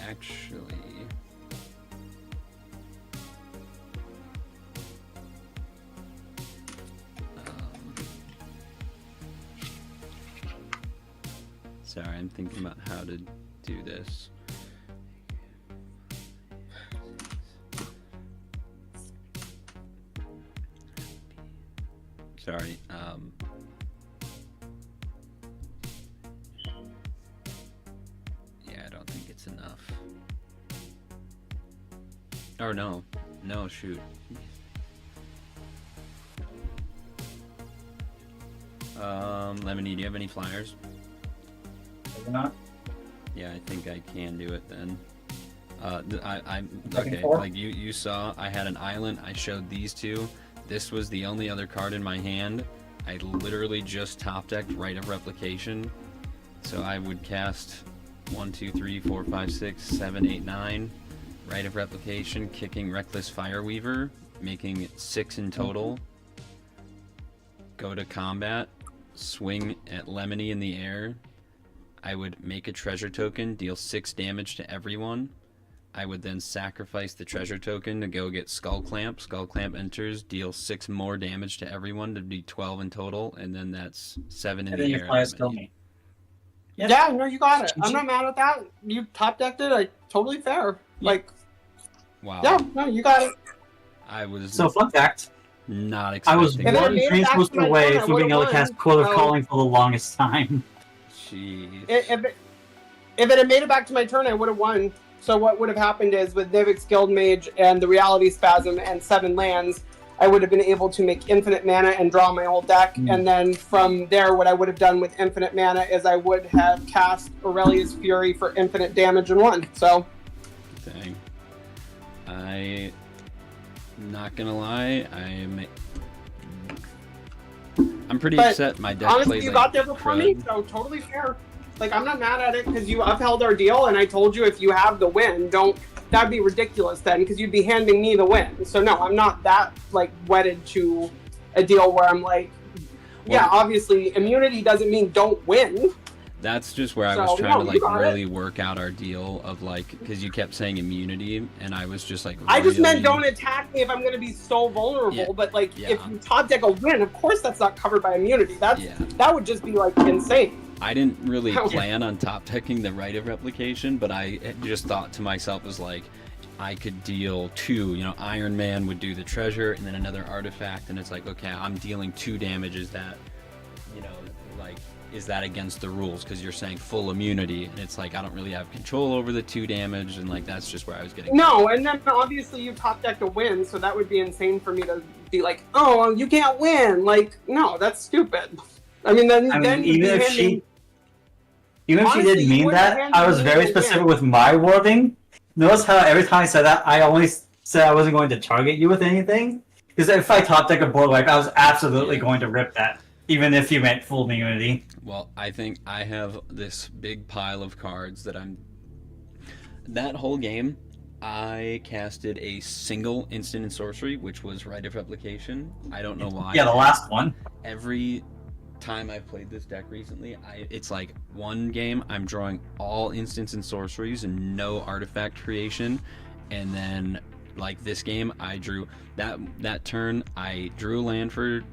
Actually... Sorry, I'm thinking about how to do this. Sorry, yeah, I don't think it's enough. Or no, shoot. Lemony, do you have any flyers? Maybe not. Yeah, I think I can do it then. I'm Second okay. four? Like you saw, I had an island. I showed these two. This was the only other card in my hand. I literally just top decked Rite of Replication, so I would cast 1, 2, 3, 4, 5, 6, 7, 8, 9. Rite of Replication, kicking Reckless Fireweaver, making it 6 in total. Go to combat, swing at Lemony in the air. I would make a treasure token, deal 6 damage to everyone. I would then sacrifice the treasure token to go get Skull Clamp. Skull Clamp enters, deal 6 more damage to everyone to be 12 in total, and then that's 7 in And the then air. your flyers kill me. Yeah, no, you got it. I'm not mad at that. You top decked it. Totally fair. Like, Wow. yeah, no, you got it. I was So, fun fact, not I was expecting If I one made it train back supposed to my away turn, I from being able to would've cast won. Quill of So- Calling for the longest time. Jeez. If it had made it back to my turn, I would have won. So what would have happened is with Nivix Guildmage and the Reality Spasm and 7 lands, I would have been able to make infinite mana and draw my whole deck. And then from there, what I would have done with infinite mana is I would have cast Aurelia's Fury for infinite damage and won. So, Dang. Not gonna lie, I'm pretty But upset my deck honestly, played you like got there before me, crud. so totally fair. Like, I'm not mad at it because you upheld our deal, and I told you if you have the win, that'd be ridiculous then because you'd be handing me the win. So no, I'm not that like wedded to a deal where I'm like, yeah, obviously, immunity doesn't mean don't win. That's just where I So, was trying no, to you like got really work out our deal of like, because you kept saying immunity, and I was just like, I just meant really- don't attack me if I'm going to be so vulnerable. Yeah, But like, yeah. if you top deck a win, of course that's not covered by immunity. Yeah. That would just be like insane. I didn't really Oh. plan on top decking the Rite of Replication, but I just thought to myself was like, I could deal 2, you know, Iron Man would do the treasure and then another artifact, and it's like, okay, I'm dealing 2 damage. Is that, you know, like, is that against the rules? Because you're saying full immunity, and it's like, I don't really have control over the 2 damage, and like, that's just where I was getting. No, and then obviously you top decked a win, so that would be insane for me to be like, oh, you can't win. Like, no, that's stupid. I mean, then you'd even be if handing- even if she Honestly, didn't you mean wouldn't that, hand I was me very a specific win. with my wording. Notice how every time I said that, I only said I wasn't going to target you with anything. Because if I top deck a board wipe, I was absolutely going to rip that, even if you meant full immunity. Well, I think I have this big pile of cards that that whole game, I casted a single instant and sorcery, which was Rite of Replication. I don't know why. Yeah, the last one. Every time I've played this deck recently, it's like one game I'm drawing all instants and sorceries and no artifact creation, and then like this game I drew that turn I drew a land for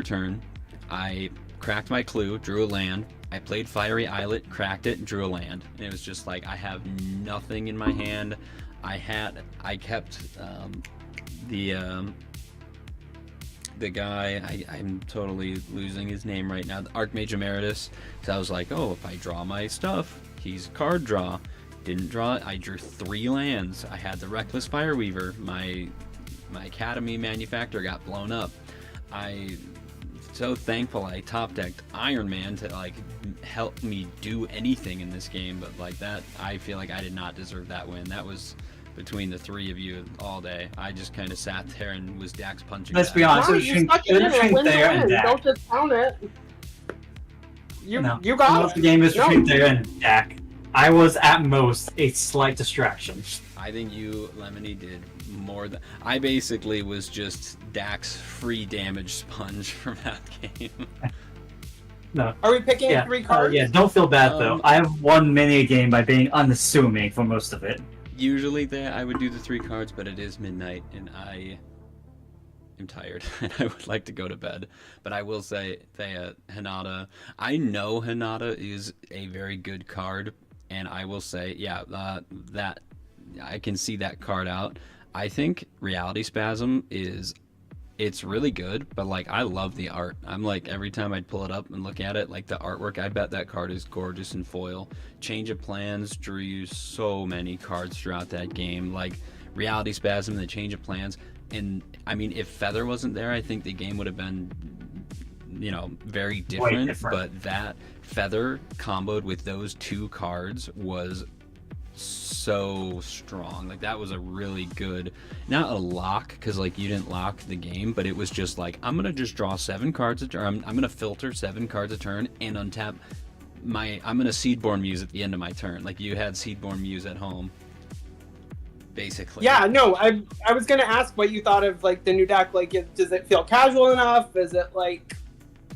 turn. I cracked my clue, drew a land. I played Fiery Islet, cracked it, drew a land. And it was just like I have nothing in my hand. I kept the guy, I'm totally losing his name right now, the Archmage Emeritus, because I was like, oh, if I draw my stuff, he's card draw. Didn't draw it. I drew 3 lands. I had the Reckless Fireweaver. My Academy Manufactor got blown up. So thankful I top decked Iron Man to like help me do anything in this game, but like that, I feel like I did not deserve that win. That was between the 3 of you all day. I just kind of sat there and was Dax punching. Let's back. be honest, No, it was you between, stuck it in. A between win's a Thayer and win. Dak. Don't just count it. You No. you got Most it. of the game is No. between Thayer and Dak. I was at most a slight distraction. I think you, Lemony, did more than I. Basically was just Dax free damage sponge from that game. No. Are we picking Yeah, 3 cards? yeah, don't feel bad though. Um, I have won many a game by being unassuming for most of it. Usually I would do the 3 cards, but it is midnight and I am tired and I would like to go to bed. But I will say, Hinata, I know Hinata is a very good card, and I will say, yeah, that I can see that card out. I think Reality Spasm it's really good, but like I love the art. I'm like, every time I'd pull it up and look at it, like the artwork, I bet that card is gorgeous in foil. Change of Plans drew you so many cards throughout that game, like Reality Spasm, the Change of Plans. And I mean, if Feather wasn't there, I think the game would have been, you know, very different. But that Feather comboed with those 2 cards was so strong. Like that was a really good, not a lock, because like you didn't lock the game, but it was just like, I'm gonna just draw 7 cards a turn. I'm gonna filter 7 cards a turn and untap I'm gonna Seedborn Muse at the end of my turn. Like you had Seedborn Muse at home, basically. Yeah, no, I was gonna ask what you thought of like the new deck. Like, does it feel casual enough? Is it like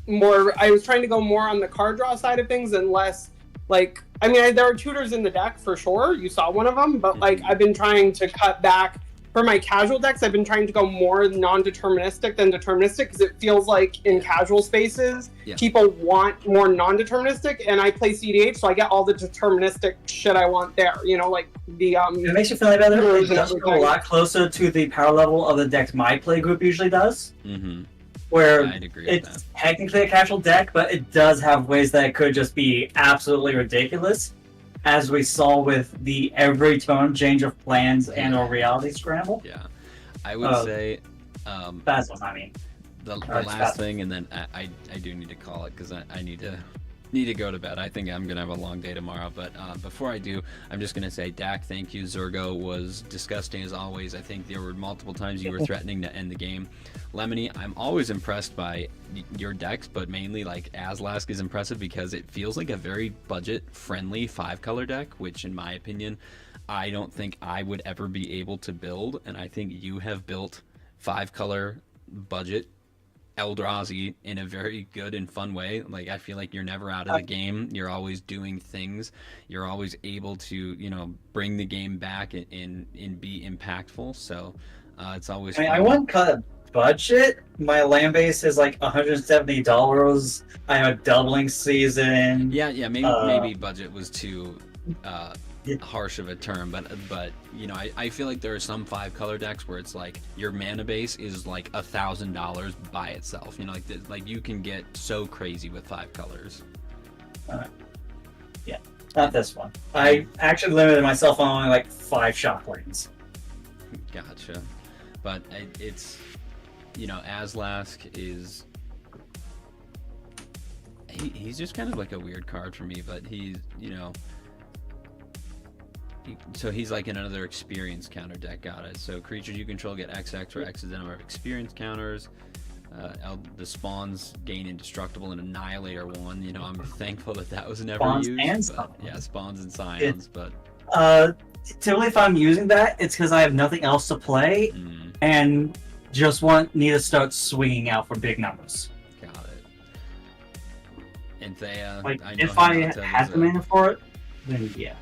more? I was trying to go more on the card draw side of things and less like. I mean, there are tutors in the deck for sure. You saw one of them, but like I've been trying to cut back for my casual decks. I've been trying to go more non-deterministic than deterministic because it feels like in casual spaces people want more non-deterministic, and I play CDH, so I get all the deterministic shit I want there. You know, like the It makes you feel better. tutors It and does go a everything. lot closer to the power level of the decks my play group usually does. Mm-hmm. Where I'd agree with it's technically a casual deck, but it does have ways that it could just be absolutely ridiculous, as we saw with the every turn change of plans and or reality scramble. Yeah, I would say That's what I mean. the last thing, and then I do need to call it because I need to go to bed. I think I'm gonna have a long day tomorrow, but before I do, I'm just gonna say, Dak, thank you. Zurgo was disgusting as always. I think there were multiple times you were threatening to end the game. Lemony, I'm always impressed by your decks, but mainly like Azalsk is impressive because it feels like a very budget-friendly 5-color deck, which in my opinion, I don't think I would ever be able to build, and I think you have built 5-color budget Eldrazi in a very good and fun way. Like, I feel like you're never out of the game. You're always doing things. You're always able to, bring the game back and be impactful. So it's always I mean, I fun. wouldn't cut a budget. My land base is like $170. I have a doubling season. Yeah, maybe budget was too Yeah. harsh of a term, but I feel like there are some 5-color decks where it's like your mana base is like $1,000 by itself. Like you can get so crazy with 5 colors. Not this one. I actually limited myself on only like 5 shock lanes. Gotcha. But it's Azalsk is he's just kind of like a weird card for me, but he's so he's like another experience counter deck. Got it. So creatures you control get XX or X is the number of experience counters. The spawns gain indestructible and annihilator 1. I'm thankful that was never Spawns used. and But, Scions. yeah, spawns and scions. But Typically, if I'm using that, it's because I have nothing else to play and just need to start swinging out for big numbers. got it. And Thea, Like, I know if I Hinata had is the mana for it, then yeah.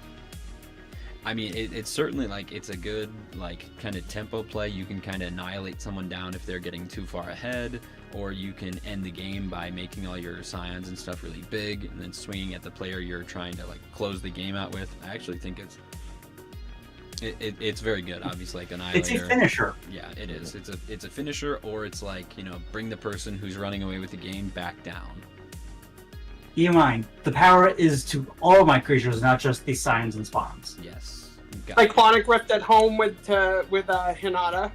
I mean, it's certainly like it's a good like kind of tempo play. You can kind of annihilate someone down if they're getting too far ahead, or you can end the game by making all your scions and stuff really big and then swinging at the player you're trying to like close the game out with. I actually think it's very good. Obviously, like annihilator. It's a finisher. Yeah, it is. It's a finisher, or it's like bring the person who's running away with the game back down. Keep in mind, the power is to all of my creatures, not just the scions and spawns. Yes. Cyclonic Rift at home with Hinata,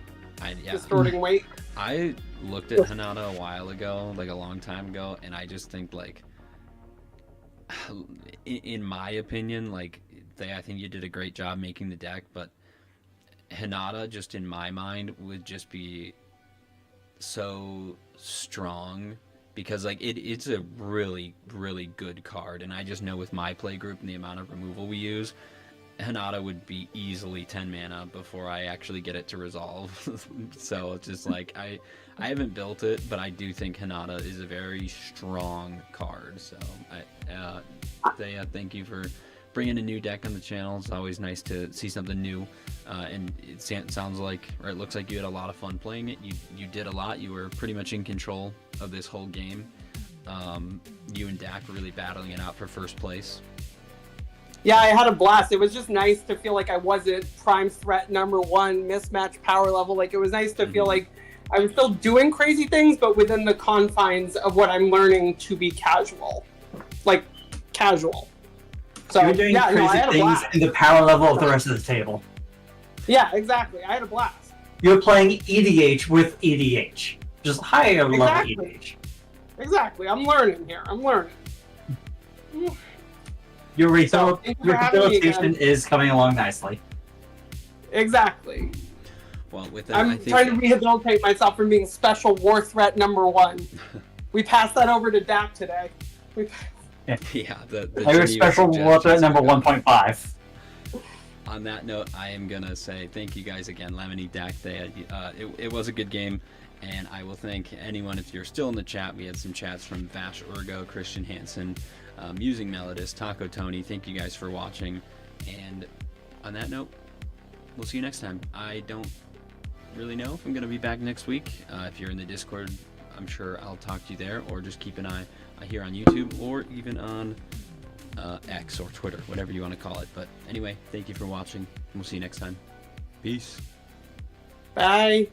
distorting weight. I looked at Hinata a while ago, like a long time ago, and I just think like, in my opinion, like I think you did a great job making the deck, but Hinata, just in my mind, would just be so strong because like it's a really, really good card, and I just know with my play group and the amount of removal we use, Hinata would be easily 10 mana before I actually get it to resolve. So it's just like I haven't built it, but I do think Hinata is a very strong card. So thank you for bringing a new deck on the channel. It's always nice to see something new, and it sounds like, or it looks like you had a lot of fun playing it. You did a lot. You were pretty much in control of this whole game. You and Dak were really battling it out for first place. Yeah, I had a blast. It was just nice to feel like I wasn't prime threat number 1, mismatch power level. Like, it was nice to feel like I was still doing crazy things, but within the confines of what I'm learning to be casual. Like, casual. So, You're doing yeah, crazy I had a things blast. in the power level of the rest of the table. Yeah, exactly. I had a blast. You're playing EDH with EDH. Just higher level Exactly. EDH. Exactly. I'm learning here. I'm learning. Your Thank you for having me rehabilitation again. is coming along nicely. Exactly. Well, with that, I I'm think trying to rehabilitate myself from being special war threat number 1. We passed that over to Dak today. yeah, the Your Geneva special war threat suggestions number are good. 1.5. On that note, I am gonna say thank you guys again, Lemony, Dak, Thea. It was a good game, and I will thank anyone if you're still in the chat. We had some chats from Vash Urgo, Christian Hansen, Musing Melodist, Taco Tony. Thank you guys for watching, and on that note, we'll see you next time. I don't really know if I'm gonna be back next week. If you're in the Discord, I'm sure I'll talk to you there, or just keep an eye here on YouTube, or even on X or Twitter, whatever you want to call it. But anyway, thank you for watching, and we'll see you next time. Peace. Bye.